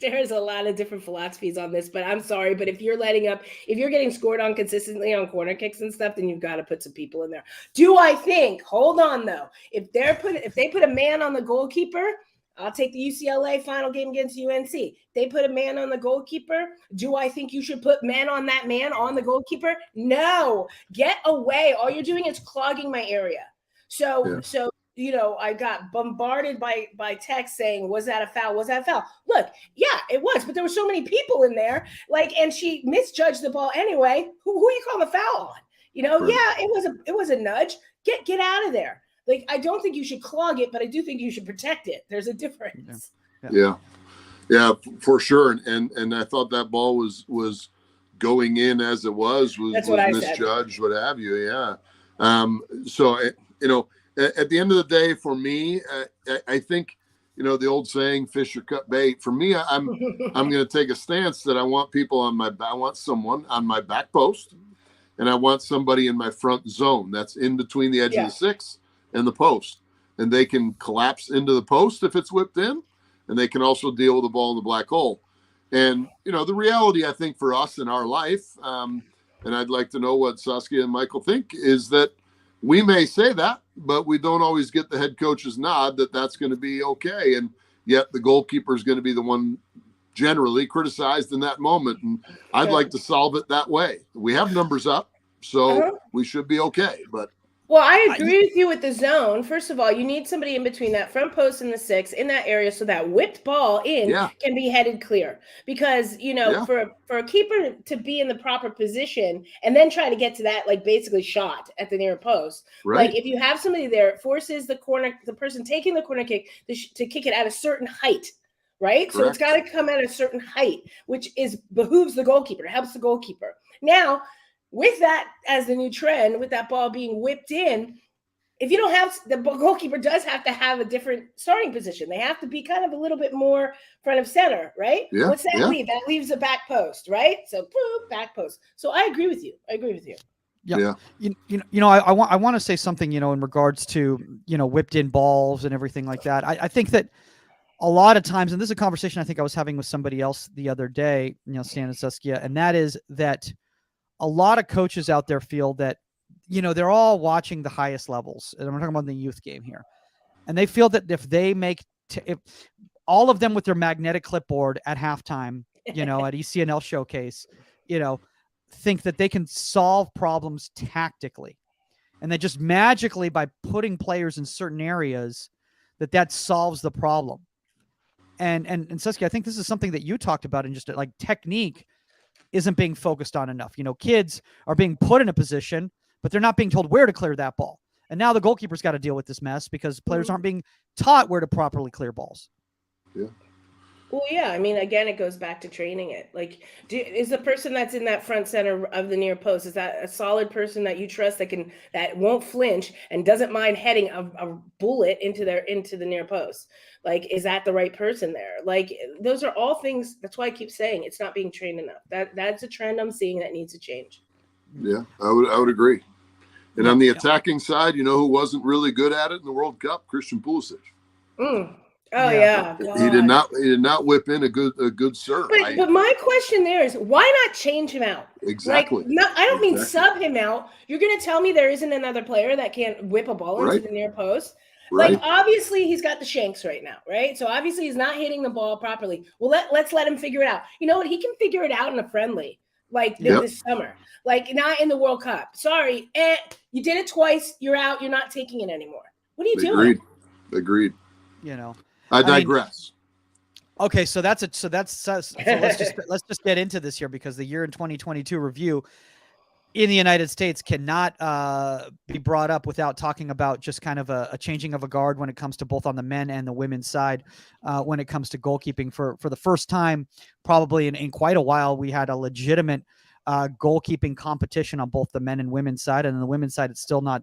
There's a lot of different philosophies on this, but I'm sorry. But if you're getting scored on consistently on corner kicks and stuff, then you've got to put some people in there. Do I think? Hold on, though. If they put a man on the goalkeeper, I'll take the UCLA final game against UNC. They put a man on the goalkeeper. Do I think you should put man on the goalkeeper? No. Get away. All you're doing is clogging my area. So I got bombarded by text saying, was that a foul? Was that a foul? Look, yeah, it was, but there were so many people in there, and she misjudged the ball anyway. Who are you calling the foul on? Right. Yeah, it was a nudge. Get out of there. I don't think you should clog it, but I do think you should protect it. There's a difference. Yeah, for sure. And I thought that ball was going in as it was misjudged, what have you. Yeah. So, at the end of the day, for me, I think, the old saying, fish or cut bait. For me, I'm going to take a stance that I want someone on my back post, and I want somebody in my front zone. That's in between the edge of the six and the post, and they can collapse into the post if it's whipped in, and they can also deal with the ball in the black hole. And the reality, I think, for us in our life, and I'd like to know what Saskia and Michael think, is that we may say that, but we don't always get the head coach's nod that that's going to be okay, and yet the goalkeeper is going to be the one generally criticized in that moment. And I'd like to solve it that way. We have numbers up, so we should be okay. But well, I agree with you with the zone. First of all, you need somebody in between that front post and the six in that area so that whipped ball in can be headed clear. Because, for a keeper to be in the proper position and then try to get to that, basically shot at the near post. Right. If you have somebody there, it forces the person taking the corner kick to kick it at a certain height. Right. Correct. So it's got to come at a certain height, which behooves the goalkeeper, helps the goalkeeper. Now, with that as the new trend, with that ball being whipped in, if you don't have the goalkeeper does have to have a different starting position. They have to be kind of a little bit more front of center, right? Yeah, What's that leave? That leaves a back post, right? So back post. So I agree with you. Yeah. I want to say something, in regards to, whipped in balls and everything like that. I think that a lot of times, and this is a conversation I think I was having with somebody else the other day, Stan and Saskia, and that is that a lot of coaches out there feel that, they're all watching the highest levels. And I'm talking about the youth game here. And they feel that if they if all of them with their magnetic clipboard at halftime, at ECNL showcase, think that they can solve problems tactically. And that just magically by putting players in certain areas, that solves the problem. And Saskia, I think this is something that you talked about in just technique isn't being focused on enough. Kids are being put in a position, but they're not being told where to clear that ball. And now the goalkeeper's got to deal with this mess because players aren't being taught where to properly clear balls. Yeah. Well, yeah. I mean, again, it goes back to training it. Like, is the person that's in that front center of the near post, is that a solid person that you trust that won't flinch and doesn't mind heading a bullet into the near post? Like, is that the right person there? Like, those are all things. That's why I keep saying it's not being trained enough. That's a trend I'm seeing that needs to change. Yeah, I would agree. And on the attacking side, you know who wasn't really good at it in the World Cup? Christian Pulisic. Oh yeah, he did not whip in a good serve. But my question there is, why not change him out? Exactly. Like, I don't mean sub him out. You're going to tell me there isn't another player that can't whip a ball into the near post? Right. Like, obviously he's got the shanks right now, right? So obviously he's not hitting the ball properly. Well, let's let him figure it out. You know what? He can figure it out in a friendly, like this summer, like not in the World Cup. Sorry, you did it twice. You're out. You're not taking it anymore. What are you doing? Agreed. You know. I digress. Okay, so let's just get into this here, because the year in 2022 review in the United States cannot be brought up without talking about just kind of a changing of a guard when it comes to both on the men and the women's side. When it comes to goalkeeping, for the first time probably in quite a while, we had a legitimate goalkeeping competition on both the men and women's side. And on the women's side, it's still not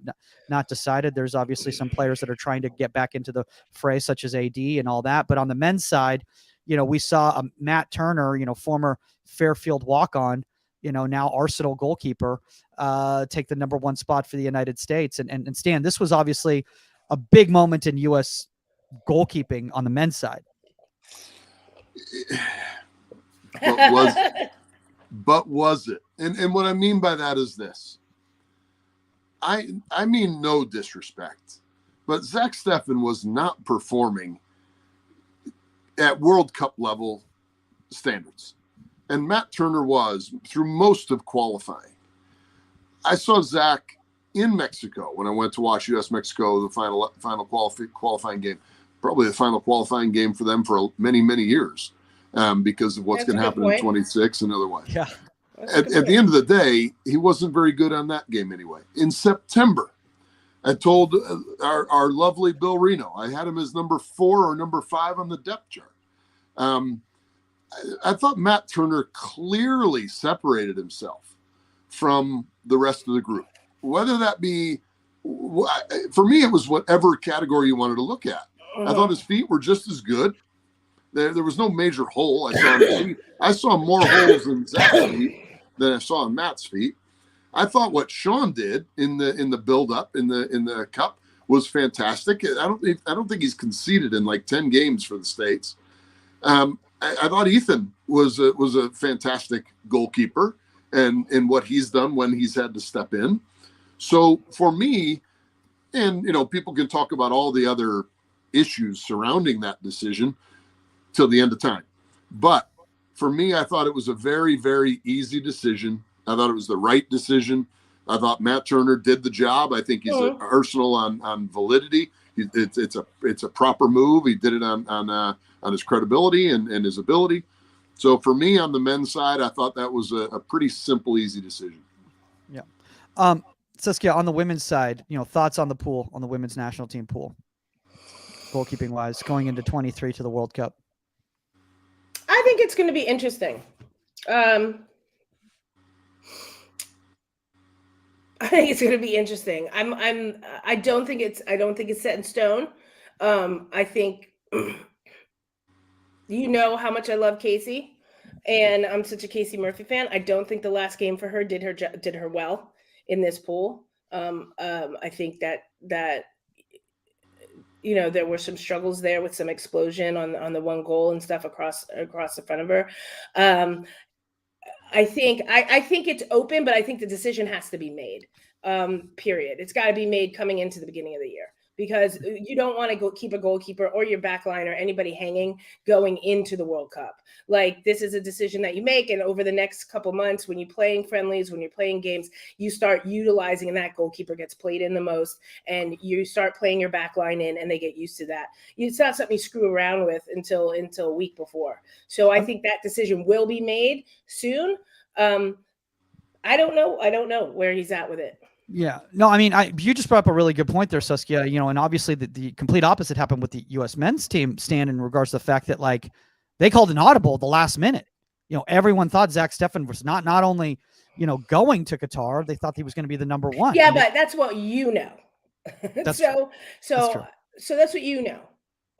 decided. There's obviously some players that are trying to get back into the fray, such as AD and all that. But on the men's side, you know, we saw Matt Turner, you know, former Fairfield walk-on, you know, now Arsenal goalkeeper, take the #1 spot for the United States. And Stan, this was obviously a big moment in U.S. goalkeeping on the men's side. But was it? And what I mean by that is this. I mean no disrespect, but Zach Steffen was not performing at World Cup level standards. And Matt Turner was through most of qualifying. I saw Zach in Mexico when I went to watch US-Mexico, the final qualifying game, probably the final qualifying game for them for many, many years. Because of what's going to happen in 26 and otherwise. Yeah. At the end of the day, he wasn't very good on that game anyway. In September, I told our lovely Bill Reno, I had him as number 4 or number 5 on the depth chart. I thought Matt Turner clearly separated himself from the rest of the group. Whether that be, for me, it was whatever category you wanted to look at. I thought his feet were just as good. There was no major hole. I saw more holes in Zach's feet than I saw in Matt's feet. I thought what Sean did in the build up in the cup was fantastic. I don't think he's conceded in like 10 games for the States. I thought Ethan was a fantastic goalkeeper and what he's done when he's had to step in. So for me, and you know, people can talk about all the other issues surrounding that decision till the end of time. But for me, I thought it was a very, very easy decision. I thought it was the right decision. I thought Matt Turner did the job. I think he's an Arsenal on validity. It's a proper move. He did it on his credibility and his ability. So for me, on the men's side, I thought that was a pretty simple, easy decision. Yeah. Saskia, on the women's side, you know, thoughts on the pool, on the women's national team pool, goalkeeping wise, going into 23 to the World Cup. I think it's going to be interesting. I think it's going to be interesting. I don't think it's set in stone. I think, you know how much I love Casey, and I'm such a Casey Murphy fan. I don't think the last game for her did her well in this pool. I think that you know, there were some struggles there with some explosion on the one goal and stuff across the front of her. I think it's open, but I think the decision has to be made. Period. It's got to be made coming into the beginning of the year, because you don't want to keep a goalkeeper or your back line or anybody hanging going into the World Cup. Like, this is a decision that you make, and over the next couple months, when you're playing friendlies, when you're playing games, you start utilizing, and that goalkeeper gets played in the most, and you start playing your back line in, and they get used to that. It's not something you screw around with until a week before. So I think that decision will be made soon. I don't know where he's at with it. Yeah, no, I mean, you just brought up a really good point there, Saskia. You know, and obviously the complete opposite happened with the U.S. men's team, Stan, in regards to the fact that, like, they called an audible at the last minute. Everyone thought Zach Steffen was not only, going to Qatar, they thought he was going to be the number one. Yeah, but that's what you know. That's so That's true. that's what you know.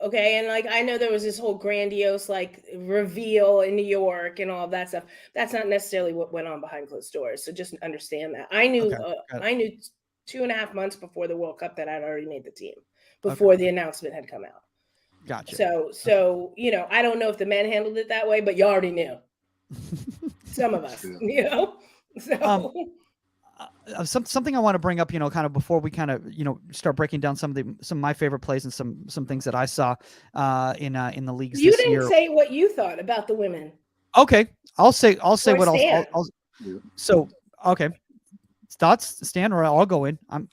Okay. And like, I know there was this whole grandiose like reveal in New York and all of that stuff. That's not necessarily what went on behind closed doors. So just understand that. I knew, I knew 2.5 months before the World Cup that I'd already made the team before the announcement had come out. Gotcha. So, I don't know if the men handled it that way, but you already knew. Some of us, so. Something I want to bring up, kind of before we kind of, start breaking down some of my favorite plays and some things that I saw in the leagues You this didn't year. say what you thought about the women. Okay, I'll say Or what Stan. I'll so okay. Thoughts, Stan, or I'll go in. I'm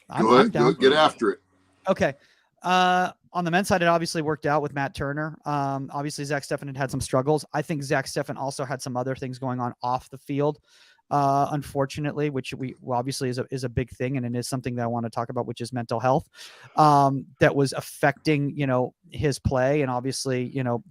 down. Get after it. Okay. On the men's side, it obviously worked out with Matt Turner. Obviously Zach Steffen had some struggles. I think Zach Steffen also had some other things going on off the field. Unfortunately, which obviously is a big thing. And it is something that I want to talk about, which is mental health, that was affecting, his play. And obviously,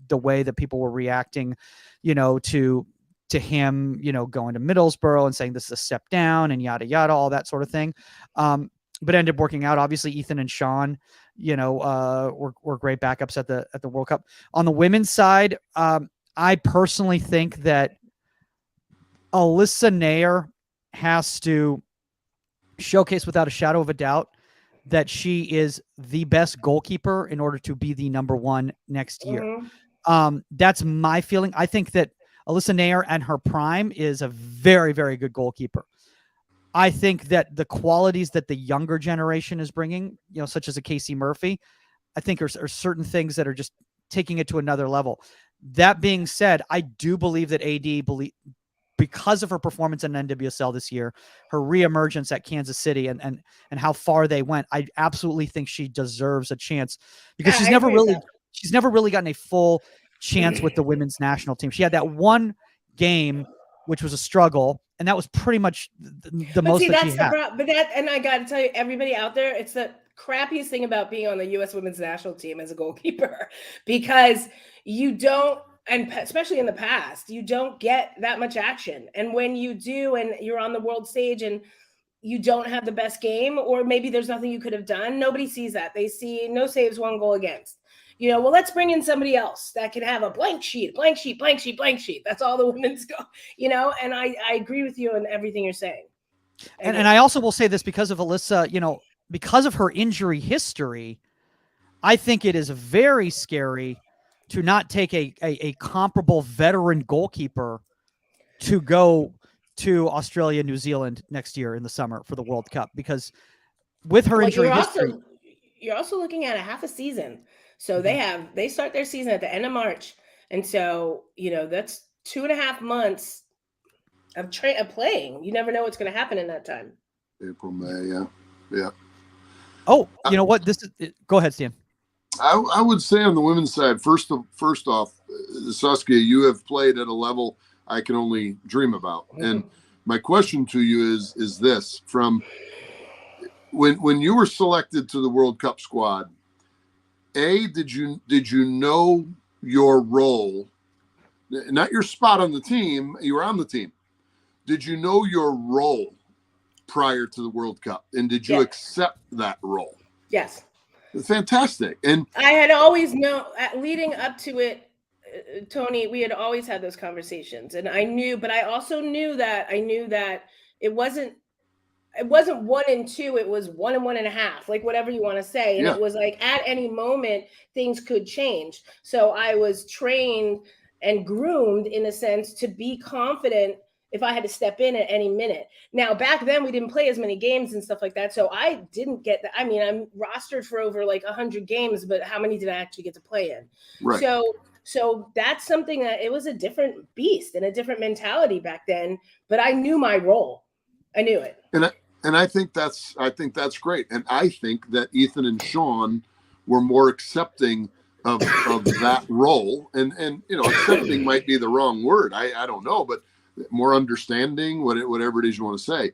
the way that people were reacting, to him, going to Middlesbrough and saying this is a step down and yada, yada, all that sort of thing. But ended up working out. Obviously Ethan and Sean, were great backups at the World Cup. On the women's side, I personally think that Alyssa Nair has to showcase without a shadow of a doubt that she is the best goalkeeper in order to be the number one next year. Mm-hmm. That's my feeling. I think that Alyssa Nair and her prime is a very, very good goalkeeper. I think that the qualities that the younger generation is bringing, such as a Casey Murphy, I think are certain things that are just taking it to another level. That being said, I do believe that because of her performance in NWSL this year, her reemergence at Kansas City and how far they went, I absolutely think she deserves a chance because she's never really gotten a full chance with the women's national team. She had that one game, which was a struggle, and that was pretty much the most that she had. And I got to tell you, everybody out there, it's the crappiest thing about being on the U.S. women's national team as a goalkeeper, because you don't, and especially in the past, you don't get that much action. And when you do, and you're on the world stage and you don't have the best game, or maybe there's nothing you could have done, nobody sees that. They see no saves, 1 goal against. Well, let's bring in somebody else that can have a blank sheet. That's all the women's go, and I agree with you on everything you're saying. And I also will say this because of Alyssa, because of her injury history, I think it is very scary to not take a comparable veteran goalkeeper to go to Australia, New Zealand next year in the summer for the World Cup, because with her injury history, you're also looking at a half a season. So they start their season at the end of March. And so, that's 2.5 months of playing. You never know what's going to happen in that time. April, May. Yeah. Oh, you know what? Go ahead, Stan. I would say on the women's side, first off, Saskia, you have played at a level I can only dream about. Mm-hmm. And my question to you is this: from when you were selected to the World Cup squad, did you know your role? Not your spot on the team. You were on the team. Did you know your role prior to the World Cup, and did you accept that role? Yes. Fantastic. And I had always known, leading up to it, Tony, we had always had those conversations, and I knew, but I also knew that it wasn't 1 and 2, it was 1 and 1.5, like whatever you want to say. And it was like at any moment things could change. So I was trained and groomed in a sense to be confident if I had to step in at any minute. Now, back then we didn't play as many games and stuff like that. So I didn't get that. I mean, I'm rostered for over like 100 games, but how many did I actually get to play in? Right. So that's something that it was a different beast and a different mentality back then, but I knew my role. I knew it. And I think that's great. And I think that Ethan and Sean were more accepting of that role. And accepting might be the wrong word. I don't know, but more understanding, whatever it is you want to say.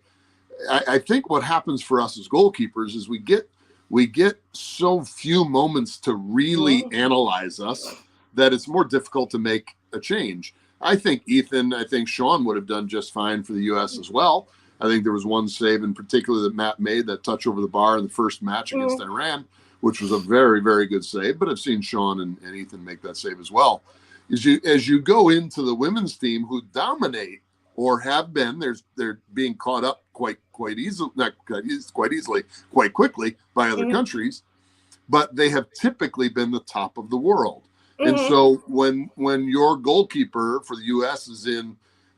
I think what happens for us as goalkeepers is we get so few moments to really analyze us that it's more difficult to make a change. I think Sean would have done just fine for the U.S. as well. I think there was one save in particular that Matt made, that touch over the bar in the first match against Iran, which was a very, very good save. But I've seen Sean and Ethan make that save as well. As you go into the women's team, who dominate or have been, they're being caught up quite easily, quite quickly by other countries, but they have typically been the top of the world. And so when your goalkeeper for the U.S. is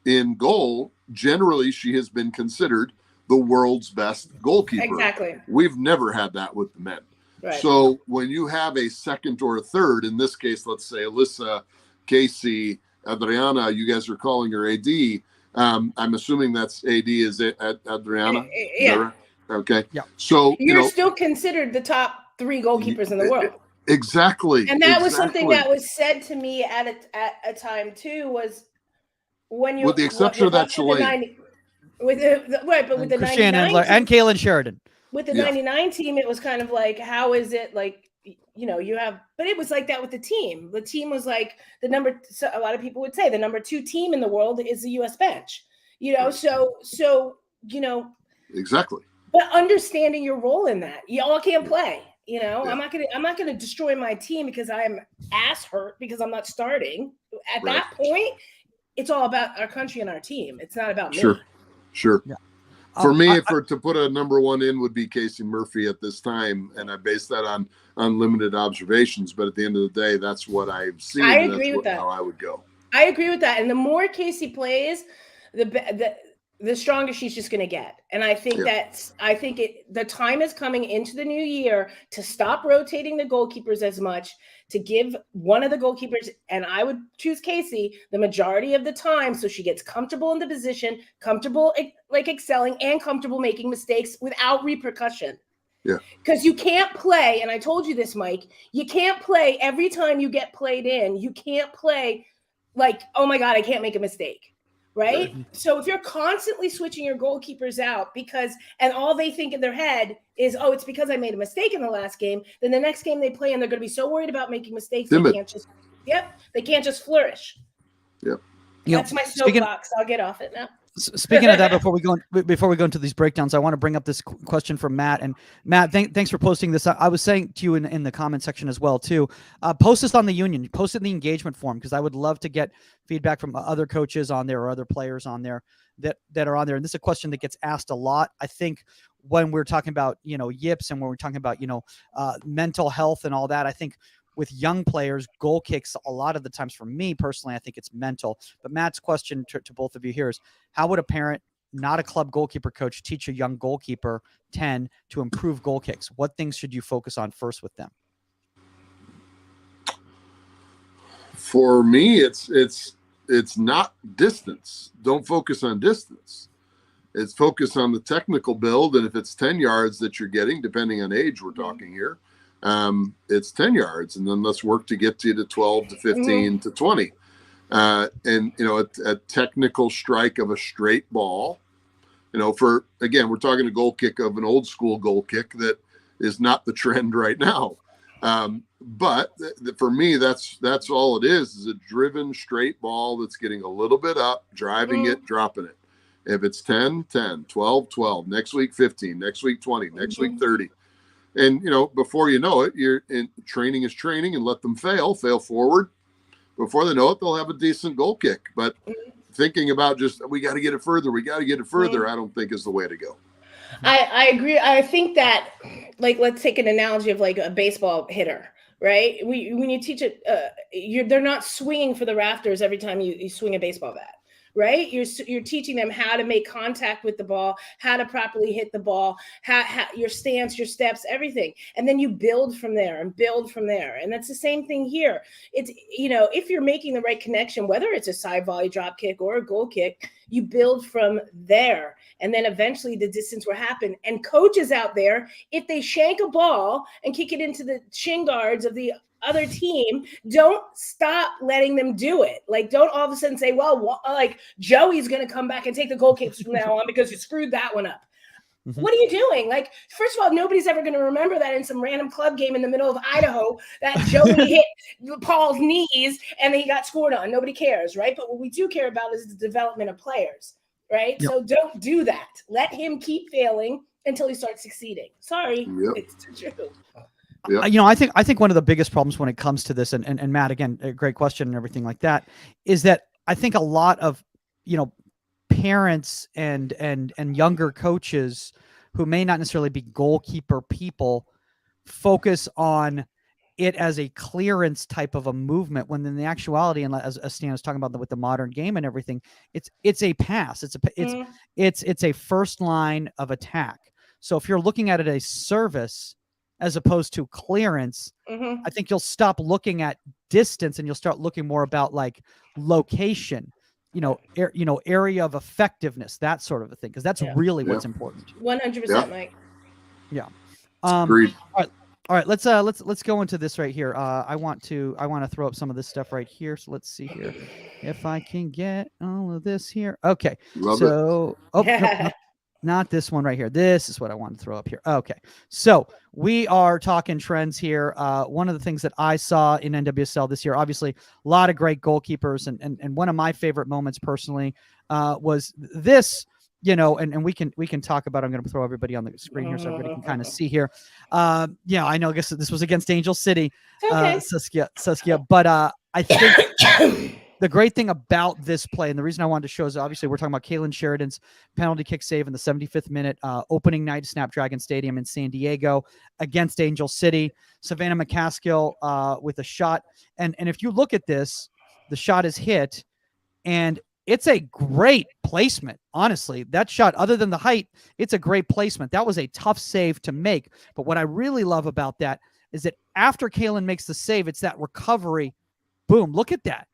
in goal, generally she has been considered the world's best goalkeeper. Exactly. We've never had that with the men. Right. So when you have a second or a third, in this case, let's say Alyssa, Casey, Adriana, you guys are calling her AD. I'm assuming that's AD, is it Adriana? Yeah. Right? Okay. Yeah. So you're still considered the top 3 goalkeepers in the world. Exactly. And that was something that was said to me at a time too, was when you, with the exception of that Chilean, with the right, but with the Christiane 99 and Kaylin Sheridan. with the 99 team, it was kind of like, how is it like, you have, but it was like that with the team. The team was like so a lot of people would say the number 2 team in the world is the U.S. bench, right. So exactly. But understanding your role in that, y'all can't play. I'm not gonna destroy my team because I am ass hurt because I'm not starting. At that point, it's all about our country and our team. It's not about me. Sure. Yeah. For me, to put a number 1 in would be Casey Murphy at this time, and I base that on limited observations. But at the end of the day, that's what I've seen. I agree with that. How I would go. I agree with that. And the more Casey plays, the stronger she's just going to get. And I think the time is coming into the new year to stop rotating the goalkeepers as much, to give one of the goalkeepers, and I would choose Casey, the majority of the time, so she gets comfortable in the position, comfortable like excelling, and comfortable making mistakes without repercussion. Yeah. Because you can't play, and I told you this, Mike, you can't play every time you get played in. You can't play like, oh my God, I can't make a mistake. Right? So if you're constantly switching your goalkeepers out and all they think in their head is, oh, it's because I made a mistake in the last game, then the next game they play and they're going to be so worried about making mistakes, they can't just flourish. Yep. That's my soapbox. I'll get off it now. Speaking of that, before we go into these breakdowns, I want to bring up this question from Matt. And Matt, thanks for posting this. I was saying to you in the comment section as well too. Post this on the Union. Post it in the engagement form, because I would love to get feedback from other coaches on there or other players on there that are on there. And this is a question that gets asked a lot. I think when we're talking about yips and when we're talking about mental health and all that, I think with young players, goal kicks, a lot of the times for me personally, I think it's mental. But Matt's question to both of you here is, how would a parent, not a club goalkeeper coach, teach a young goalkeeper 10 to improve goal kicks? What things should you focus on first with them? For me, it's not distance. Don't focus on distance. It's focus on the technical build. And if it's 10 yards that you're getting, depending on age we're talking here, it's 10 yards, and then let's work to get you to 12 to 15 to 20. And a technical strike of a straight ball, we're talking a goal kick of an old school goal kick that is not the trend right now. But for me, that's all it is a driven straight ball that's getting a little bit up, driving it, dropping it. If it's 10, 10, 12, 12, next week 15, next week 20, next week 30. And, before you know it, training is training, and let them fail forward. Before they know it, they'll have a decent goal kick. But thinking about we got to get it further, I don't think is the way to go. I agree. I think that, let's take an analogy of like a baseball hitter, right? When you teach it, they're not swinging for the rafters every time you swing a baseball bat. Right? You're teaching them how to make contact with the ball, how to properly hit the ball, how your stance, your steps, everything. And then you build from there. And that's the same thing here. It's, if you're making the right connection, whether it's a side volley drop kick or a goal kick, you build from there. And then eventually the distance will happen. And coaches out there, if they shank a ball and kick it into the shin guards of the other team, don't stop letting them do it. Don't all of a sudden say, well, Joey's going to come back and take the goal kicks from now on because you screwed that one up. What are you doing? Like, first of all, nobody's ever going to remember that in some random club game in the middle of Idaho that Joey hit Paul's knees and then he got scored on. Nobody cares, right? But what we do care about is the development of players, right? Yep. So don't do that. Let him keep failing until he starts succeeding. Sorry, it's true. Yeah. You know, I think one of the biggest problems when it comes to this, and Matt, again, a great question and everything like that, is that I think a lot of, you know, parents and younger coaches who may not necessarily be goalkeeper people focus on it as a clearance type of a movement, when in the actuality, and as Stan was talking about with the modern game and everything, it's a pass. It's a first line of attack. So if you're looking at it as service as opposed to clearance, I think you'll stop looking at distance and you'll start looking more about like location, area of effectiveness, that sort of a thing, because that's really what's important. 100%, Mike. Yeah. Agreed. All right. Let's go into this right here. I want to throw up some of this stuff right here. So let's see here if I can get all of this here. Okay. No, not this one right here. This is what I want to throw up here. Okay. So we are talking trends here. One of the things that I saw in NWSL this year, obviously a lot of great goalkeepers. And one of my favorite moments personally was this, and we can talk about, I'm going to throw everybody on the screen here so everybody can kind of see here. I know, I guess this was against Angel City, Saskia, but I think the great thing about this play, and the reason I wanted to show is obviously we're talking about Kaylin Sheridan's penalty kick save in the 75th minute, opening night Snapdragon Stadium in San Diego against Angel City. Savannah McCaskill with a shot. And if you look at this, the shot is hit, and it's a great placement. Honestly, that shot, other than the height, it's a great placement. That was a tough save to make. But what I really love about that is that after Kaylin makes the save, it's that recovery. Boom. Look at that.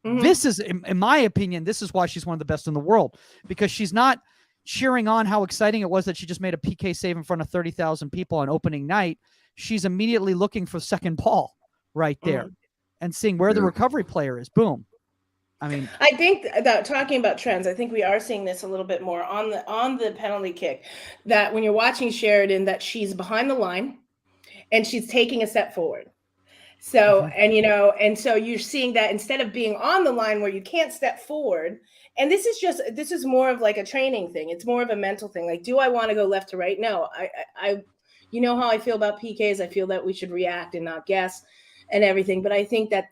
This is, in my opinion, this is why she's one of the best in the world, because she's not cheering on how exciting it was that she just made a PK save in front of 30,000 people on opening night. She's immediately looking for second ball right there and seeing where the recovery player is. Boom. I mean, I think that talking about trends, I think we are seeing this a little bit more on the penalty kick, that when you're watching Sheridan, that she's behind the line and she's taking a step forward. So, and so you're seeing that instead of being on the line where you can't step forward, and this is more of like a training thing. It's more of a mental thing. Like, do I want to go left to right? No, I how I feel about PKs. I feel that we should react and not guess and everything. But I think that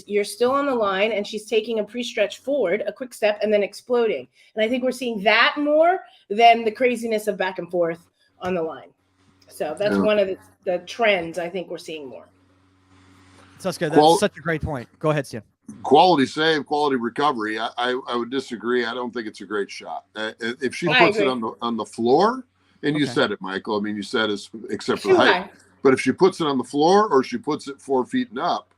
you're still on the line and she's taking a pre-stretch forward, a quick step, and then exploding. And I think we're seeing that more than the craziness of back and forth on the line. So that's one of the trends I think we're seeing more. That's good. That's such a great point. Go ahead, Stan. Quality save, quality recovery. I would disagree. I don't think it's a great shot. If she puts it on the floor, and you said it, Michael. I mean, you said it's except for the height. But if she puts it on the floor or she puts it 4 feet and up,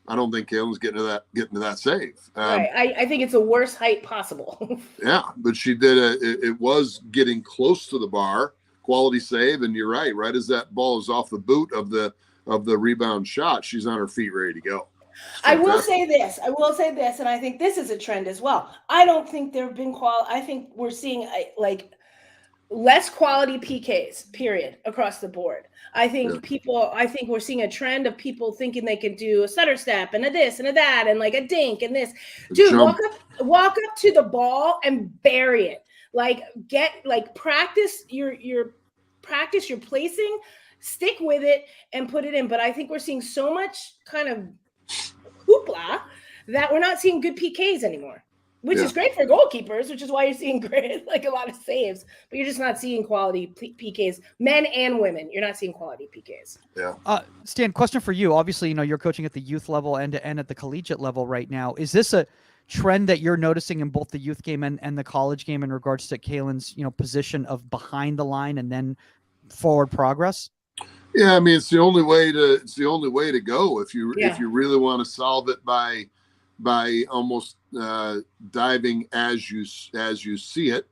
I don't think Kaylin's getting to that save. Right. I think it's the worst height possible. Yeah, but she did it was getting close to the bar. Quality save, and you're right. Right as that ball is off the boot of the rebound shot, she's on her feet ready to go. I will say this, and I think this is a trend as well. I don't think there have been I think we're seeing less quality PKs, period, across the board. I think we're seeing a trend of people thinking they could do a stutter step and a this and a that and like a dink and this. Dude, walk up to the ball and bury it. Practice your placing, stick with it and put it in. But I think we're seeing so much kind of hoopla that we're not seeing good PKs anymore, which is great for goalkeepers, which is why you're seeing a lot of saves, but you're just not seeing quality PKs, men and women. You're not seeing quality PKs. Yeah. Stan, question for you. Obviously, you're coaching at the youth level and at the collegiate level right now. Is this a trend that you're noticing in both the youth game and the college game in regards to Kaylin's, position of behind the line and then forward progress? Yeah, I mean, it's the only way to go if you really want to solve it by almost diving as you see it.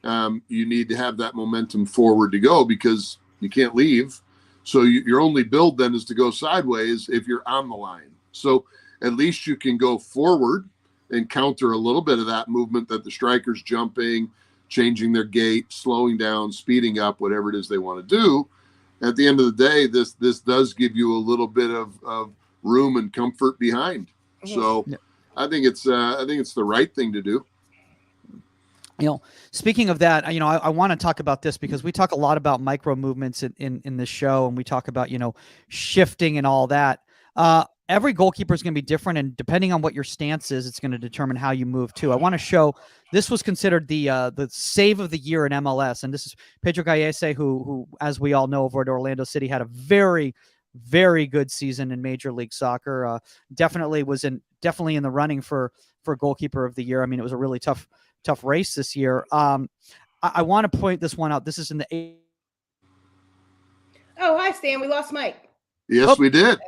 You need to have that momentum forward to go because you can't leave. So your only build then is to go sideways if you're on the line. So at least you can go forward and counter a little bit of that movement that the striker's jumping, changing their gait, slowing down, speeding up, whatever it is they want to do. At the end of the day, this does give you a little bit of room and comfort behind. So I think it's the right thing to do. Speaking of that, I want to talk about this because we talk a lot about micro movements in this show, and we talk about, shifting and all that. Every goalkeeper is going to be different, and depending on what your stance is, it's going to determine how you move too. I want to show this was considered the save of the year in MLS, and this is Pedro Gallese, who, as we all know, over at Orlando City, had a very, very good season in Major League Soccer. Definitely in the running for goalkeeper of the year. I mean, it was a really tough race this year. I want to point this one out. This is in the Oh, hi, Stan. We lost Mike. Yes, we did.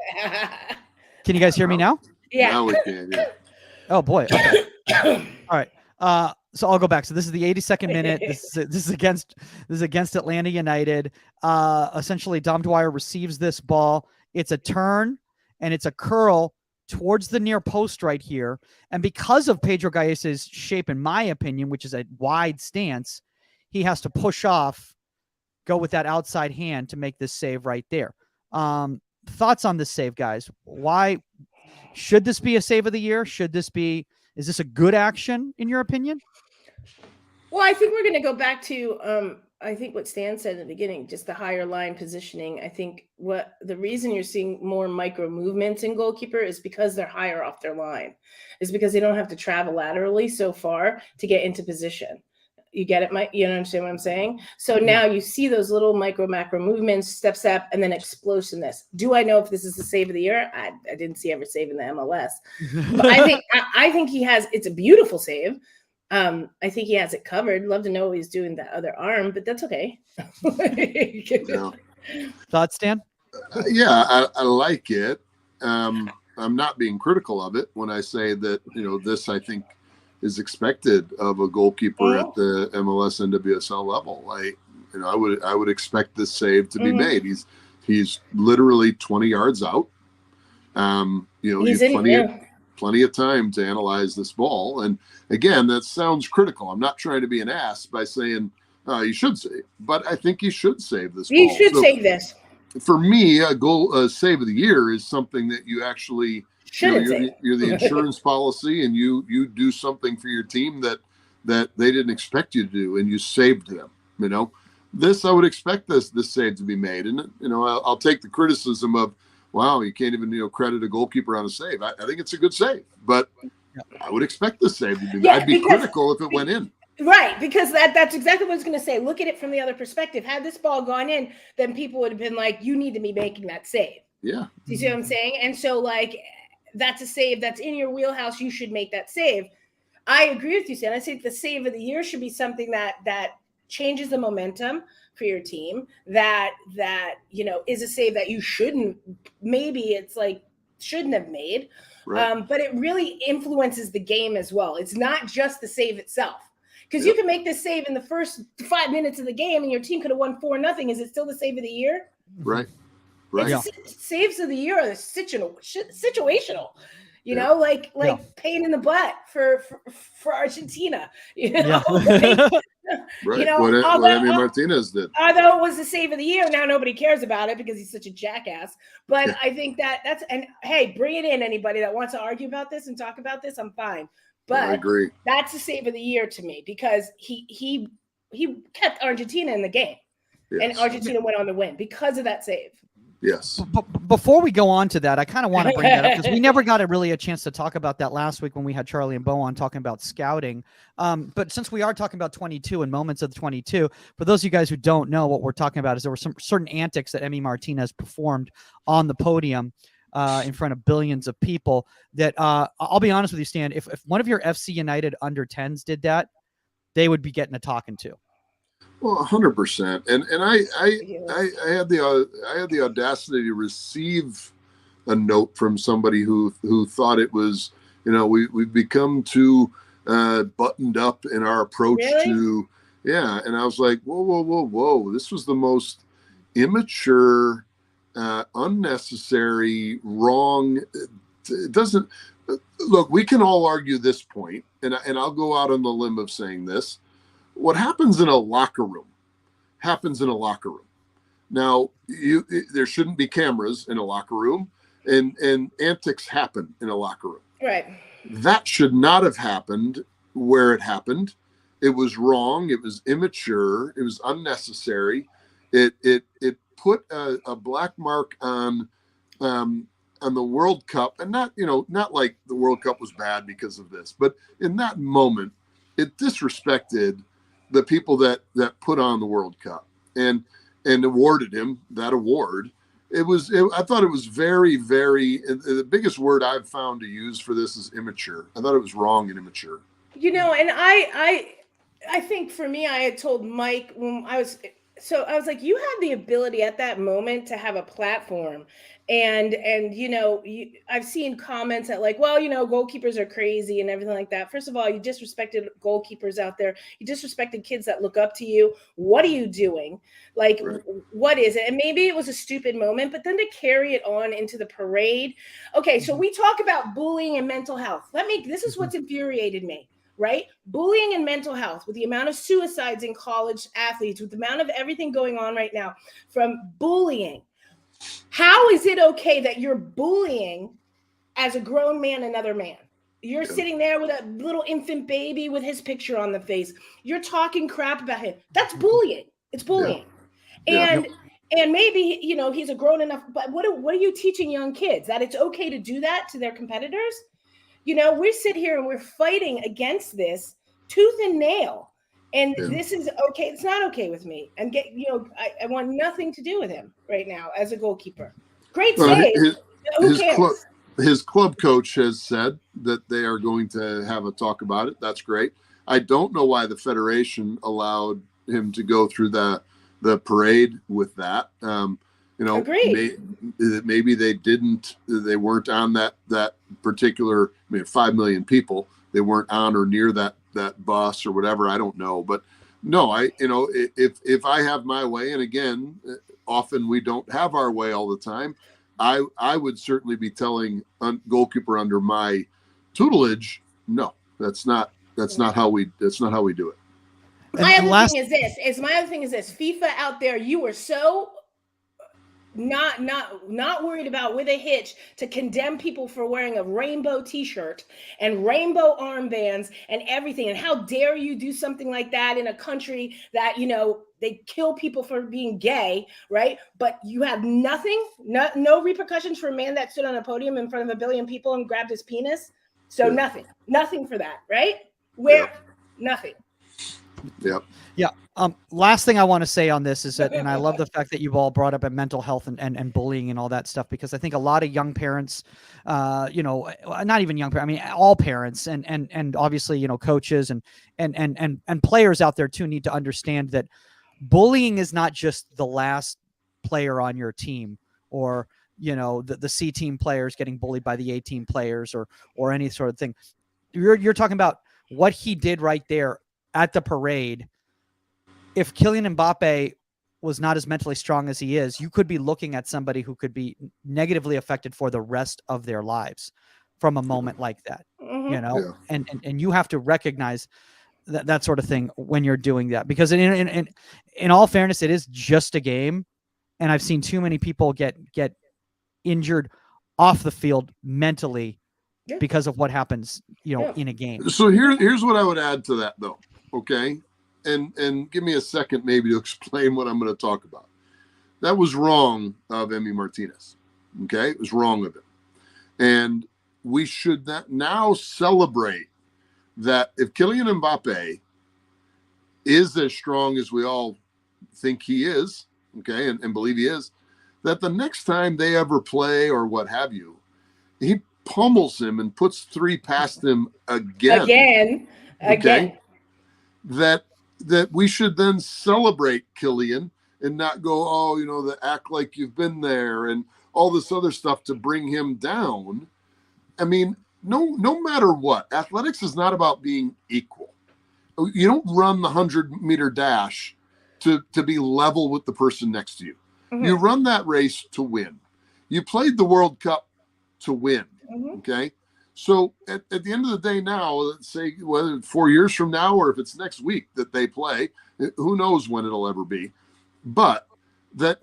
Can you guys hear me now? Yeah. Now we can. Yeah. Oh boy. Okay. All right. So I'll go back. So this is the 82nd minute. This is against Atlanta United. Essentially, Dom Dwyer receives this ball. It's a turn and it's a curl towards the near post right here. And because of Pedro Gallese's shape, in my opinion, which is a wide stance, he has to push off, go with that outside hand to make this save right there. Thoughts on this save, guys? Why should this be a save of the year? Is this a good action in your opinion? Well, I think we're going to go back to, I think what Stan said in the beginning, just the higher line positioning. I think the reason you're seeing more micro movements in goalkeeper is because they're higher off their line, is because they don't have to travel laterally so far to get into position. You get it, Mike? You understand what I'm saying? So now you see those little macro movements, step, and then explosiveness. Do I know if this is the save of the year? I didn't see every save in the MLS, but I think he has. It's a beautiful save. I think he has it covered. Love to know what he's doing that other arm, but that's okay. Yeah. Thoughts, Stan? Yeah, I like it. I'm not being critical of it when I say that, this, I think, is expected of a goalkeeper at the MLS NWSL level. I would expect this save to be made. He's literally 20 yards out. He's plenty of time to analyze this ball. And again, that sounds critical. I'm not trying to be an ass by saying you should save, but I think he should save this ball. He should save this. For me, a save of the year is something that you actually you're the insurance policy, and you do something for your team that they didn't expect you to do, and you saved them. This I would expect this save to be made, and I'll take the criticism of, wow, you can't even credit a goalkeeper on a save. I think it's a good save, but I would expect the save to be made. I'd be critical if it went in. Right, because that's exactly what I was going to say. Look at it from the other perspective. Had this ball gone in, then people would have been like, you need to be making that save. Yeah. Do you see what I'm saying? And so, that's a save that's in your wheelhouse. You should make that save. I agree with you, Stan. I think the save of the year should be something that changes the momentum for your team. That is a save that you shouldn't have made. Right. But it really influences the game as well. It's not just the save itself. Because you can make this save in the first 5 minutes of the game and your team could have won 4-0. Is it still the save of the year? Right. Right. Saves of the year are situational, pain in the butt for Argentina. Right. What Emi Martinez did. Although it was the save of the year, now nobody cares about it because he's such a jackass. But I think hey, bring it in, anybody that wants to argue about this and talk about this, I'm fine. But I agree. That's the save of the year to me because he kept Argentina in the game, and Argentina went on to win because of that save. Yes. Before we go on to that, I kind of want to bring that up because we never got a chance to talk about that last week when we had Charlie and Bo on talking about scouting. But since we are talking about 22 and moments of the 22, for those of you guys who don't know, what we're talking about is there were some certain antics that Emi Martinez performed on the podium in front of billions of people that I'll be honest with you, Stan, if one of your FC United under 10s did that, they would be getting a talking to. Well, 100%, and I had the audacity to receive a note from somebody who thought it was, we've become too buttoned up in our approach to, and I was like, whoa, this was the most immature, unnecessary, wrong. It doesn't look. We can all argue this point, and I'll go out on the limb of saying this. What happens in a locker room happens in a locker room. Now, there shouldn't be cameras in a locker room, and antics happen in a locker room. Right. That should not have happened where it happened. It was wrong. It was immature. It was unnecessary. It put a black mark on the World Cup, and not like the World Cup was bad because of this, but in that moment, it disrespected the people that put on the World Cup and awarded him that award. I thought it was very, very, the biggest word I've found to use for this is immature. I thought it was wrong and immature. And I think for me, I had told Mike when I was like, you had the ability at that moment to have a platform. And I've seen comments that like, well, goalkeepers are crazy and everything like that. First of all, you disrespected goalkeepers out there. You disrespected kids that look up to you. What are you doing? Like, right. What is it? And maybe it was a stupid moment, but then to carry it on into the parade. Okay, so we talk about bullying and mental health. This is what's infuriated me. Right? Bullying and mental health, with the amount of suicides in college athletes, with the amount of everything going on right now from bullying. How is it okay that you're bullying as a grown man another man? You're sitting there with a little infant baby with his picture on the face. You're talking crap about him. That's bullying. It's bullying. Yeah. And maybe, he's a grown enough, but what are you teaching young kids? That it's okay to do that to their competitors? We sit here and we're fighting against this tooth and nail. And this is okay. It's not okay with me. And I want nothing to do with him right now as a goalkeeper. Great save. Who cares? His club coach has said that they are going to have a talk about it. That's great. I don't know why the federation allowed him to go through the parade with that. Maybe they weren't on that particular, 5 million people. They weren't on or near that bus or whatever. I don't know, but no, if I have my way, and again, often we don't have our way all the time. I would certainly be telling goalkeeper under my tutelage, no, that's not how we do it. My other thing is this, FIFA out there, you were so not worried about with a hitch to condemn people for wearing a rainbow t-shirt and rainbow armbands and everything. And how dare you do something like that in a country that, they kill people for being gay, right? But you have no repercussions for a man that stood on a podium in front of 1 billion people and grabbed his penis. So nothing for that, right? Nothing. Yep. Yeah. Last thing I want to say on this is that, and I love the fact that you've all brought up mental health and bullying and all that stuff, because I think a lot of young parents, not even young parents, all parents and obviously, coaches and players out there too need to understand that bullying is not just the last player on your team or, the C team players getting bullied by the A team players or any sort of thing. You're talking about what he did right there at the parade. If Kylian Mbappe was not as mentally strong as he is, you could be looking at somebody who could be negatively affected for the rest of their lives from a moment like that, and you have to recognize that sort of thing when you're doing that, because in all fairness, it is just a game. And I've seen too many people get injured off the field mentally because of what happens, in a game. So here's what I would add to that though. Okay. And give me a second maybe to explain what I'm going to talk about. That was wrong of Emi Martinez. Okay. It was wrong of him. And we should now celebrate that if Kylian Mbappe is as strong as we all think he is, okay, and believe he is, that the next time they ever play or what have you, he pummels him and puts 3 past him again. Okay? That we should then celebrate Kylian and not go, act like you've been there and all this other stuff to bring him down. No matter what, athletics is not about being equal. You don't run the 100-meter dash to be level with the person next to you. Mm-hmm. You run that race to win. You played the World Cup to win. Mm-hmm. Okay. So at the end of the day now, let's say whether 4 years from now or if it's next week that they play, who knows when it'll ever be. But then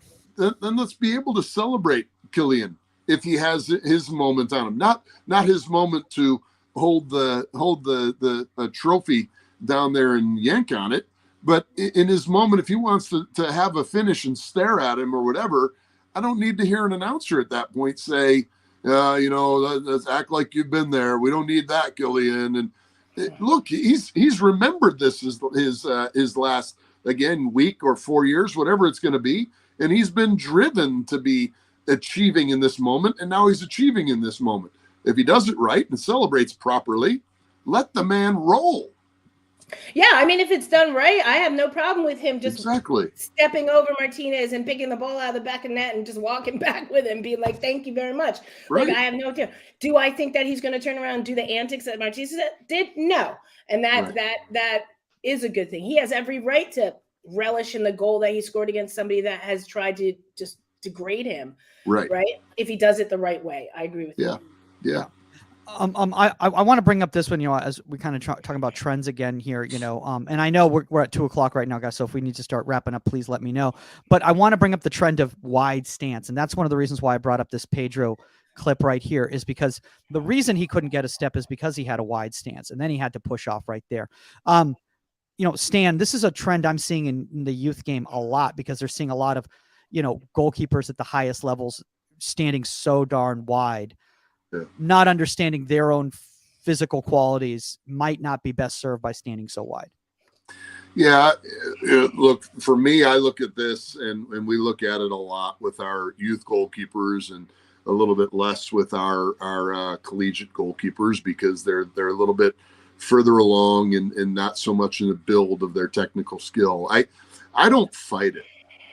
let's be able to celebrate Killian if he has his moment on him. Not his moment to hold the trophy down there and yank on it, but in his moment, if he wants to have a finish and stare at him or whatever, I don't need to hear an announcer at that point say, let's act like you've been there. We don't need that, Killian. And look, he's remembered this as his last, again, week or 4 years, whatever it's going to be. And he's been driven to be achieving in this moment. And now he's achieving in this moment. If he does it right and celebrates properly, let the man roll. Yeah, I mean, if it's done right, I have no problem with him just exactly stepping over Martinez and picking the ball out of the back of net and just walking back with him, being like, "Thank you very much." Right. Like, I have no idea. Do I think that he's going to turn around and do the antics that Martinez did? No, and that is a good thing. He has every right to relish in the goal that he scored against somebody that has tried to just degrade him. Right. If he does it the right way, I agree with you. Yeah. I want to bring up this one, as we kind of talking about trends again here, and I know we're at 2:00 right now, guys. So if we need to start wrapping up, please let me know. But I want to bring up the trend of wide stance. And that's one of the reasons why I brought up this Pedro clip right here, is because the reason he couldn't get a step is because he had a wide stance and then he had to push off right there. Stan, this is a trend I'm seeing in the youth game a lot, because they're seeing a lot of, goalkeepers at the highest levels standing so darn wide. Not understanding their own physical qualities might not be best served by standing so wide. Yeah, look, for me, I look at this and we look at it a lot with our youth goalkeepers and a little bit less with our collegiate goalkeepers, because they're a little bit further along and not so much in the build of their technical skill. I don't fight it.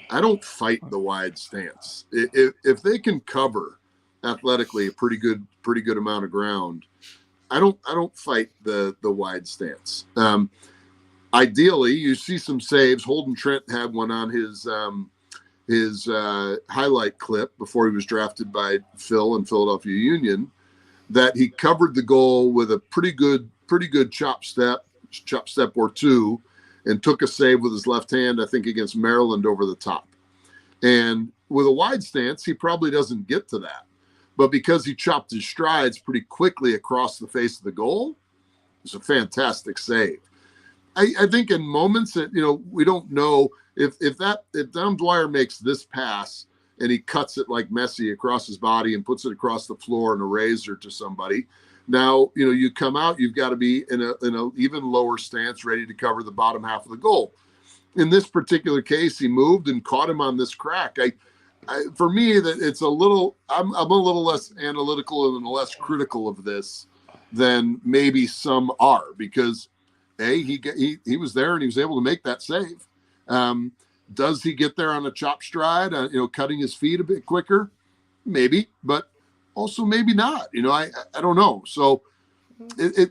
I don't fight the wide stance. If they can cover athletically a pretty good amount of ground, I don't fight the wide stance. Ideally, you see some saves. Holden Trent had one on his highlight clip before he was drafted by Phil and Philadelphia Union, that he covered the goal with a pretty good chop step or two, and took a save with his left hand, I think against Maryland, over the top. And with a wide stance, he probably doesn't get to that. But because he chopped his strides pretty quickly across the face of the goal, it's a fantastic save. I think in moments that, we don't know if Dom Dwyer makes this pass and he cuts it like Messi across his body and puts it across the floor and a razor to somebody. Now, you come out, you've got to be in a even lower stance, ready to cover the bottom half of the goal. In this particular case, he moved and caught him on this crack. For me, that it's a little. I'm a little less analytical and less critical of this than maybe some are, because he was there and he was able to make that save. Does he get there on a chop stride? Cutting his feet a bit quicker, maybe, but also maybe not. I don't know. So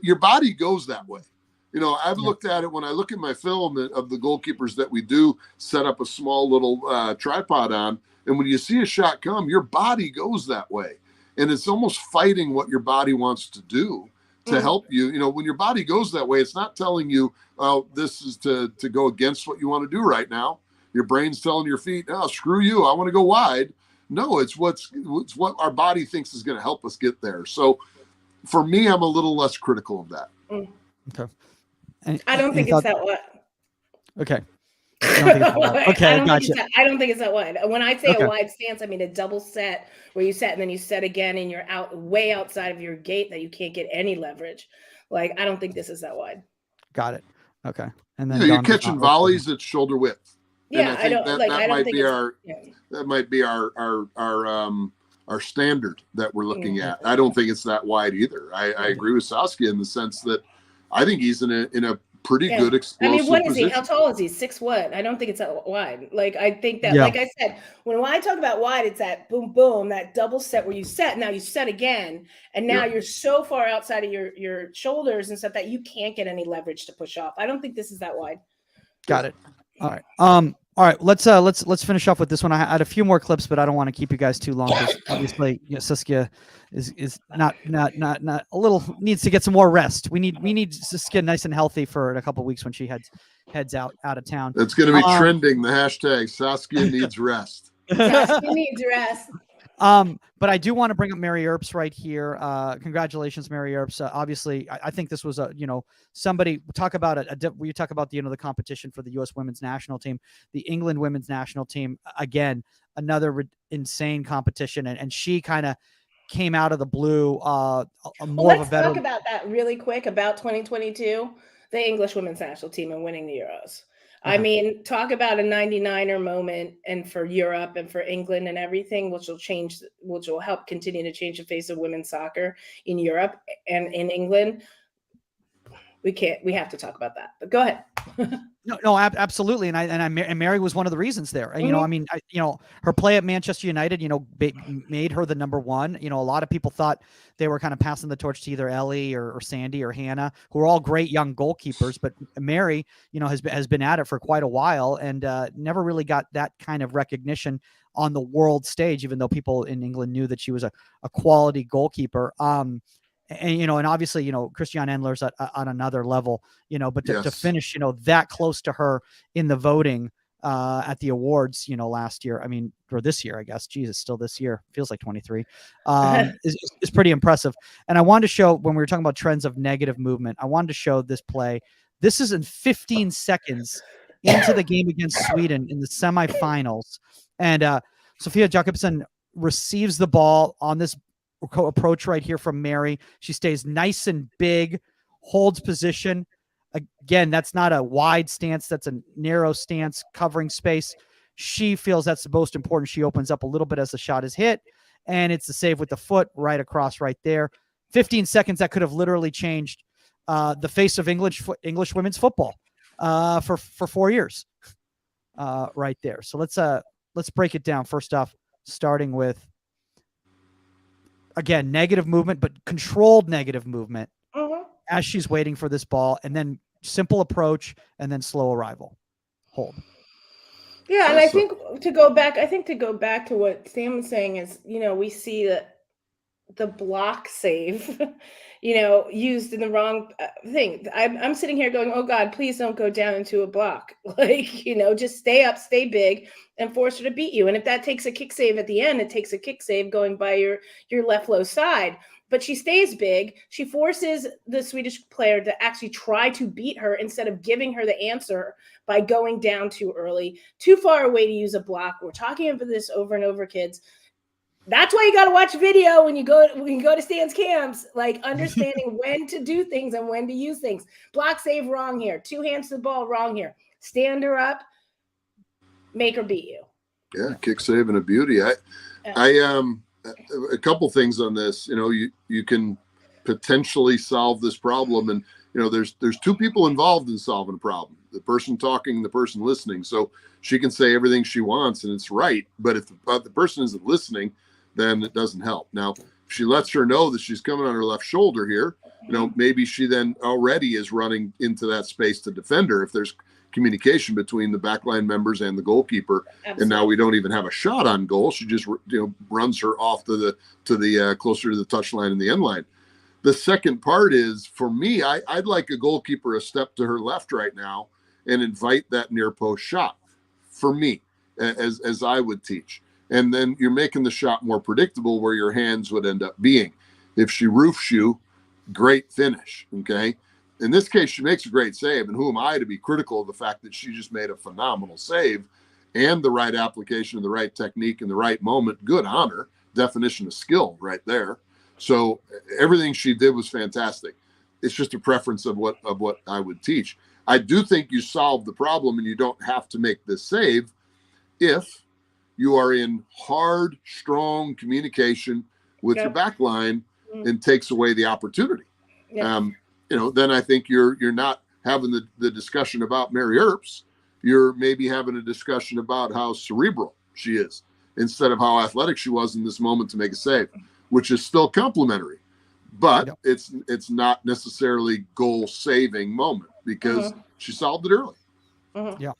your body goes that way. I've looked at it when I look at my film of the goalkeepers that we do set up a small little tripod on. And when you see a shot come, your body goes that way. And it's almost fighting what your body wants to do to help you. When your body goes that way, it's not telling you, oh, this is to go against what you want to do right now. Your brain's telling your feet, oh, screw you, I want to go wide. No, it's what our body thinks is going to help us get there. So for me, I'm a little less critical of that. Okay. I don't think it's that wide. Okay. Okay, gotcha. I don't think it's that wide. When I say a wide stance, I mean a double set where you set and then you set again and you're way outside of your gate that you can't get any leverage. Like, I don't think this is that wide. Got it. Okay. And then you're catching volleys at shoulder width. Yeah, I don't think that might be our standard that we're looking at. I don't think it's that wide either. I agree with Saskia in the sense that I think he's in a pretty good explosive what is position. he? How tall is he? 6 what? I don't think it's that wide. Like, I think that, like I said, when I talk about wide, it's that boom, boom, that double set where you set, now you set again, and now you're so far outside of your shoulders and stuff that you can't get any leverage to push off. I don't think this is that wide. Got it. All right. All right, let's finish off with this one. I had a few more clips, but I don't want to keep you guys too long because obviously, Saskia is not a little needs to get some more rest. We need Saskia nice and healthy for a couple of weeks when she heads out of town. That's going to be trending. The hashtag Saskia needs rest. Saskia needs rest. But I do want to bring up Mary Earps right here. Congratulations, Mary Earps. Obviously, I think this was somebody talk about we talk about the competition for the U.S. women's national team, the England women's national team. Again, another insane competition, and she kind of came out of the blue. Let's talk about that really quick about 2022, the English women's national team and winning the Euros. I mean, talk about a 99er moment, and for Europe and for England and everything, which will help continue to change the face of women's soccer in Europe and in England. We have to talk about that, but go ahead. No, absolutely. And Mary was one of the reasons there. And, I mean, her play at Manchester United, made her the number one. A lot of people thought they were kind of passing the torch to either Ellie or Sandy or Hannah, who are all great young goalkeepers. But Mary, has been at it for quite a while and never really got that kind of recognition on the world stage, even though people in England knew that she was a quality goalkeeper. And obviously, Christiane Endler's on another level, but to finish, that close to her in the voting at the awards, last year, I mean, or this year, I guess, Jesus, still this year, feels like 23, is pretty impressive. And I wanted to show, when we were talking about trends of negative movement, I wanted to show this play. This is in 15 seconds into the game against Sweden in the semifinals. And Sofia Jakobsen receives the ball on this approach right here from Mary. She stays nice and big, holds position. Again, that's not a wide stance. That's a narrow stance covering space. She feels that's the most important. She opens up a little bit as the shot is hit, and it's the save with the foot right across right there. 15 seconds that could have literally changed the face of English women's football for 4 years right there. So let's break it down. First off, starting with, again, negative movement, but controlled negative movement as she's waiting for this ball, and then simple approach, and then slow arrival. Hold. Yeah, and I think to go back to what Sam was saying is, we see that the block save, used in the wrong thing. I'm sitting here going, oh God, please don't go down into a block. Just stay up, stay big, and force her to beat you. And if that takes a kick save at the end, it takes a kick save going by your left low side. But she stays big. She forces the Swedish player to actually try to beat her instead of giving her the answer by going down too early, too far away to use a block. We're talking about this over and over, kids. That's why you got to watch video when you go to Stan's camps, like understanding when to do things and when to use things. Block save wrong here. Two hands to the ball wrong here. Stand her up, make her beat you. Yeah, kick save and a beauty. A couple things on this. You can potentially solve this problem, and there's two people involved in solving a problem: the person talking, the person listening. So she can say everything she wants, and it's right. But if the person isn't listening, then it doesn't help. Now, if she lets her know that she's coming on her left shoulder here, maybe she then already is running into that space to defend her if there's communication between the backline members and the goalkeeper. Absolutely. And now we don't even have a shot on goal. She just runs her off to the closer to the touchline and the end line. The second part is, for me, I'd like a goalkeeper a step to her left right now and invite that near post shot, for me, as I would teach. And then you're making the shot more predictable where your hands would end up being. If she roofs you, great finish, okay? In this case, she makes a great save, and who am I to be critical of the fact that she just made a phenomenal save and the right application of the right technique in the right moment. Good on her. Definition of skill right there. So everything she did was fantastic. It's just a preference of what I would teach. I do think you solve the problem and you don't have to make this save if you are in hard, strong communication with your back line and takes away the opportunity. Then I think you're not having the discussion about Mary Earps. You're maybe having a discussion about how cerebral she is instead of how athletic she was in this moment to make a save, which is still complimentary. But it's not necessarily goal-saving moment because she solved it early. Yeah.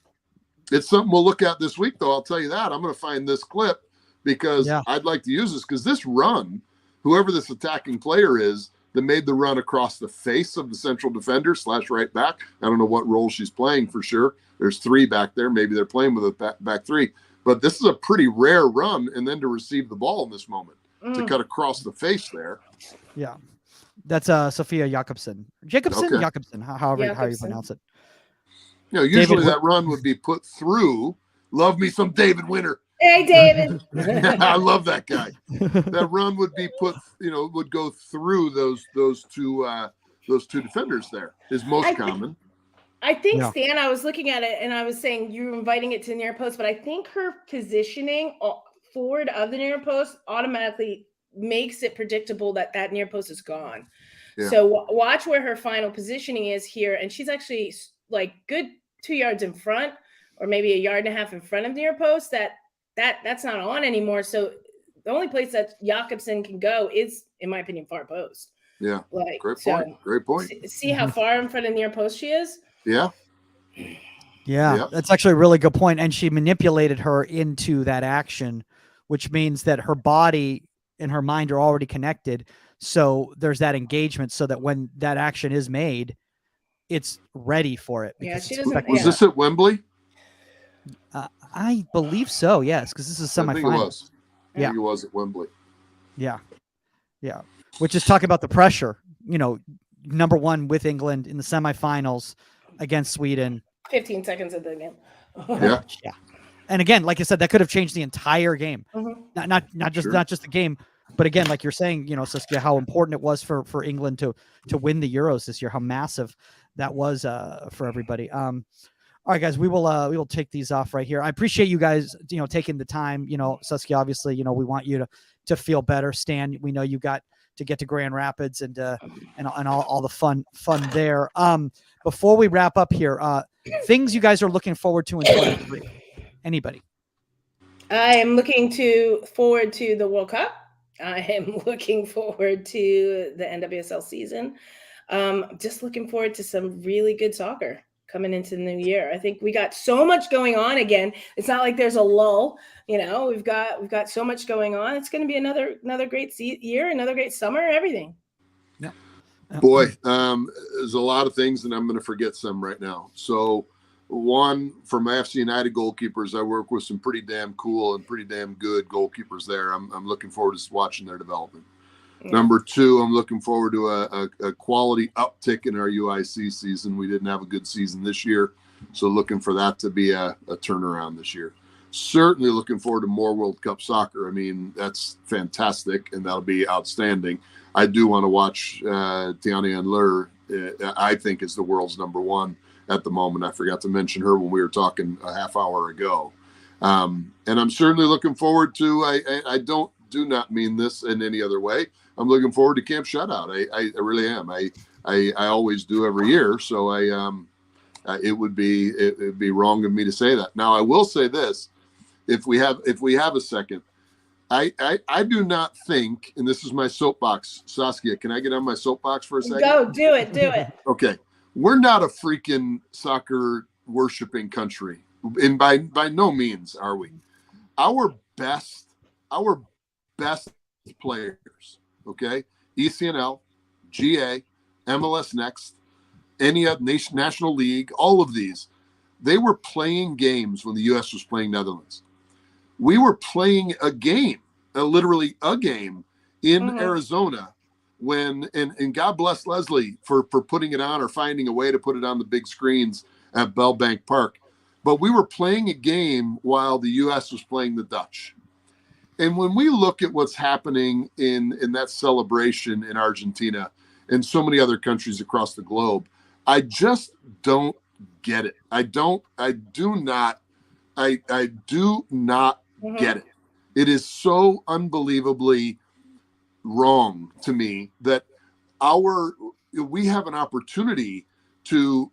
It's something we'll look at this week, though. I'll tell you that. I'm going to find this clip because Yeah. I'd like to use this because this run, whoever this attacking player is that made the run across the face of the central defender / right back. I don't know what role she's playing for sure. There's 3 back there. Maybe they're playing with a back 3. But this is a pretty rare run. And then to receive the ball in this moment, to cut across the face there. Yeah. That's Sophia Jakobsen. Jacobsen? Okay. Jakobsen, however how you Jakobsen. pronounce it. Usually David, that run would be put through. Love me some David Winter. Hey, David. I love that guy. That run would be put, would go through those two defenders. There is most common. I think, Yeah. Stan, I was looking at it and I was saying you're inviting it to the near post, but I think her positioning forward of the near post automatically makes it predictable that near post is gone. Yeah. So watch where her final positioning is here. And she's actually like good 2 yards in front, or maybe 1.5 yards in front of near post. That's not on anymore. So the only place that Jakobsen can go is, in my opinion, far post. Yeah. Like, Great point. so Great point. See how far in front of near post she is? Yeah. Yeah, Yep. that's actually a really good point. And she manipulated her into that action, which means that her body and her mind are already connected. So there's that engagement so that when that action is made, it's ready for it. Yeah, because she it's doesn't- expected. Was this at Wembley? I believe so, yes, because this is I think it semifinals. was. I think it was at Wembley. Yeah. Yeah. Which is talking about the pressure, number 1 with England in the semifinals against Sweden. 15 seconds of the game. Yeah. Yeah. And again, like I said, that could have changed the entire game. Mhm. Not just the game, but again, like you're saying, Saskia, how important it was for England to win the Euros this year, how massive that was for everybody. All right, guys, we will take these off right here. I appreciate you guys, taking the time. Saskia, obviously, we want you to feel better. Stan, we know you got to get to Grand Rapids and all the fun there. Before we wrap up here, things you guys are looking forward to in 2023. Anybody? I am looking forward to the World Cup. I am looking forward to the NWSL season. Just looking forward to some really good soccer coming into the new year. I think we got so much going on again. It's not like there's a lull. We've got so much going on. It's going to be another great year, another great summer, everything. Yeah. Boy, there's a lot of things, and I'm going to forget some right now. So, one, for my FC United goalkeepers, I work with some pretty damn cool and pretty damn good goalkeepers there. I'm looking forward to watching their development. Yeah. Number 2, I'm looking forward to a quality uptick in our UIC season. We didn't have a good season this year, so looking for that to be a turnaround this year. Certainly looking forward to more World Cup soccer. I mean, that's fantastic, and that'll be outstanding. I do want to watch Tiana Anler. I think is the world's number 1 at the moment. I forgot to mention her when we were talking a half hour ago. And I'm certainly looking forward to, I do not mean this in any other way. I'm looking forward to Camp Shutout. I really am. I always do every year. So it would be wrong of me to say that. Now I will say this, if we have a second, I do not think, and this is my soapbox, Saskia, can I get on my soapbox for a second? Go, do it. Okay. We're not a freaking soccer worshiping country. And by no means are we. Our best players, okay? ECNL, GA, MLS Next, any other National League, all of these, they were playing games when the U.S. was playing Netherlands. We were playing a game, literally a game in Arizona when, and God bless Leslie for putting it on or finding a way to put it on the big screens at Bell Bank Park. But we were playing a game while the U.S. was playing the Dutch. And when we look at what's happening in that celebration in Argentina and so many other countries across the globe, I just don't get it. I do not get it. It is so unbelievably wrong to me that we have an opportunity to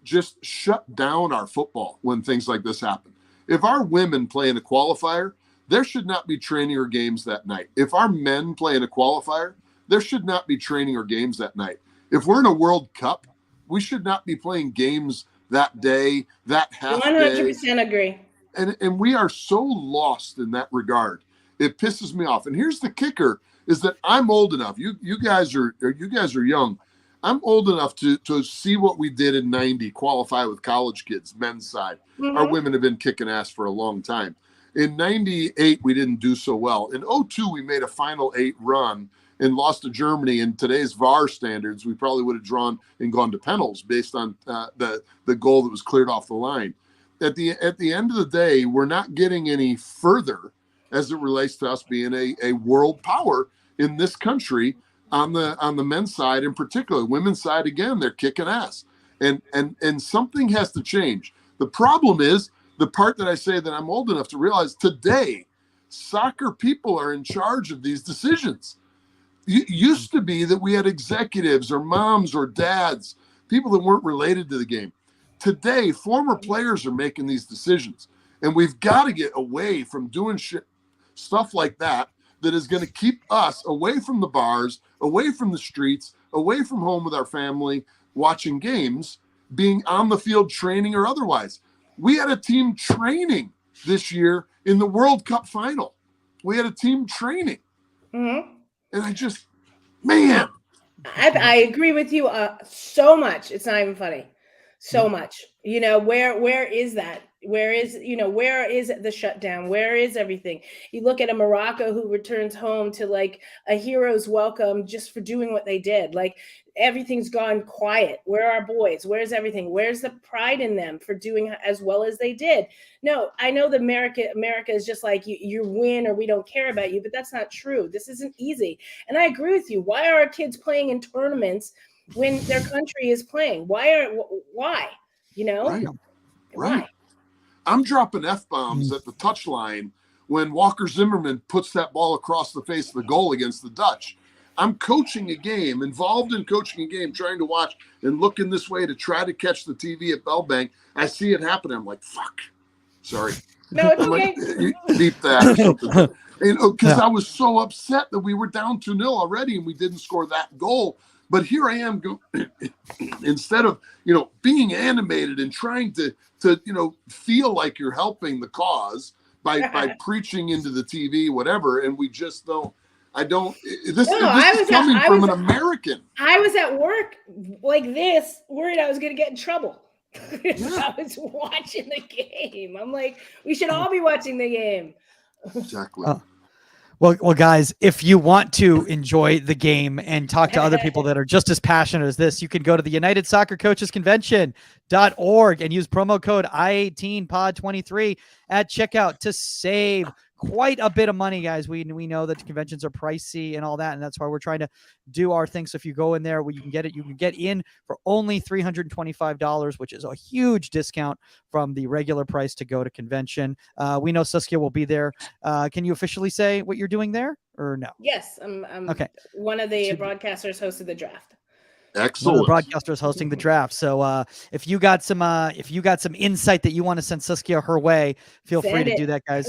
just shut down our football when things like this happen. If our women play in a qualifier, there should not be training or games that night. If our men play in a qualifier, there should not be training or games that night. If we're in a World Cup, we should not be playing games that day, that half day. 100% agree. And we are so lost in that regard. It pisses me off. And here's the kicker is that I'm old enough. You guys are young. I'm old enough to see what we did in 90, qualify with college kids, men's side. Mm-hmm. Our women have been kicking ass for a long time. In 98, we didn't do so well. In 02, we made a Final 8 run and lost to Germany. In today's VAR standards, we probably would have drawn and gone to penalties based on the goal that was cleared off the line. At the end of the day, we're not getting any further as it relates to us being a world power in this country on the men's side in particular. Women's side, again, they're kicking ass. And something has to change. The problem is the part that I say that I'm old enough to realize today, soccer people are in charge of these decisions. It used to be that we had executives or moms or dads, people that weren't related to the game. Today, former players are making these decisions, and we've got to get away from doing stuff like that is going to keep us away from the bars, away from the streets, away from home with our family, watching games, being on the field training or otherwise. We had a team training this year in the World Cup final. We had a team training. Mm-hmm. And I just, man. I agree with you so much. It's not even funny. So much. Where is that? Where is the shutdown? Where is everything? You look at a Morocco who returns home to like a hero's welcome just for doing what they did. Like everything's gone quiet. Where are our boys? Where's everything? Where's the pride in them for doing as well as they did? No, I know that America is just like you win or we don't care about you, but that's not true. This isn't easy. And I agree with you. Why are our kids playing in tournaments when their country is playing? Why? Right. Why? I'm dropping F-bombs at the touchline when Walker Zimmerman puts that ball across the face of the goal against the Dutch. I'm coaching a game, involved in coaching a game, trying to watch and looking this way to try to catch the TV at Bellbank. I see it happen. I'm like, fuck. Sorry. No, it's I'm okay. like, you beep that or something. Because I was so upset that we were down 2-0 already and we didn't score that goal. But here I am, instead of, being animated and trying to feel like you're helping the cause by preaching into the TV, whatever. And we just don't, this is coming from an American. I was at work like this, worried I was going to get in trouble. I was watching the game. I'm like, we should all be watching the game. Exactly. Well, guys, if you want to enjoy the game and talk to other people that are just as passionate as this, you can go to the United Soccer Coaches Convention.org and use promo code I18 pod23 at checkout to save quite a bit of money, guys. We know that conventions are pricey and all that, and that's why we're trying to do our thing. So if you go in there, you can get it. You can get in for only $325, which is a huge discount from the regular price to go to convention. We know Saskia will be there. Can you officially say what you're doing there, or no? Yes, I'm okay. One of the broadcasters hosted the draft. Excellent. One of the broadcasters hosting the draft. So if you got some insight that you want to send Saskia her way, feel free to do that, guys.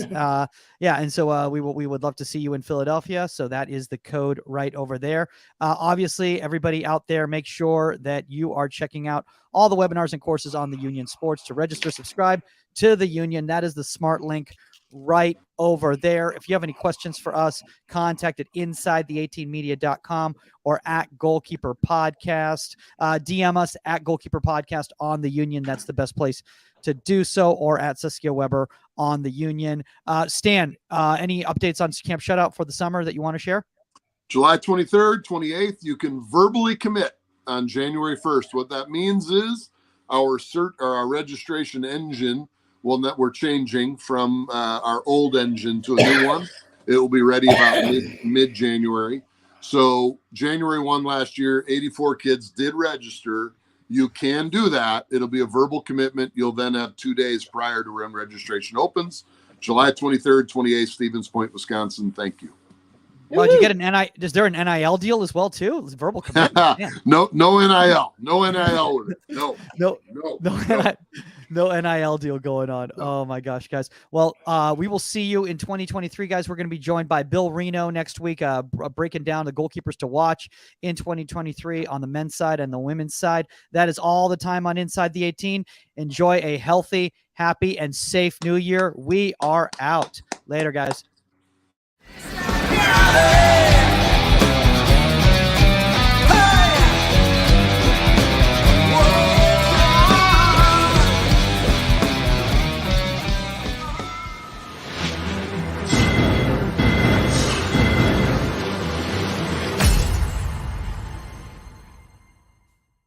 And so we would love to see you in Philadelphia. So that is the code right over there. Obviously, everybody out there, make sure that you are checking out all the webinars and courses on the Union Sports. To register, subscribe to the Union. That is the smart link right over there. If you have any questions for us, contact at insidethe18media.com or at Goalkeeper Podcast. DM us at Goalkeeper Podcast on the Union. That's the best place to do so, or at Saskia Weber on the Union. Stan, any updates on Camp Shutout for the summer that you want to share? July 23rd, 28th, you can verbally commit on January 1st. What that means is our registration engine we're changing from our old engine to a new one. It will be ready about mid-January. So January 1 last year, 84 kids did register. You can do that. It'll be a verbal commitment. You'll then have 2 days prior to when registration opens. July 23rd, 28th, Stevens Point, Wisconsin. Thank you. Well, did you get an NIL? Is there an NIL deal as well too? It's verbal commitment. No NIL. No NIL with it. No. No NIL deal going on. Oh my gosh, guys. Well, we will see you in 2023, guys. We're going to be joined by Bill Reno next week, breaking down the goalkeepers to watch in 2023 on the men's side and the women's side. That is all the time on Inside the 18. Enjoy a healthy, happy, and safe new year. We are out. Later, guys. Yeah!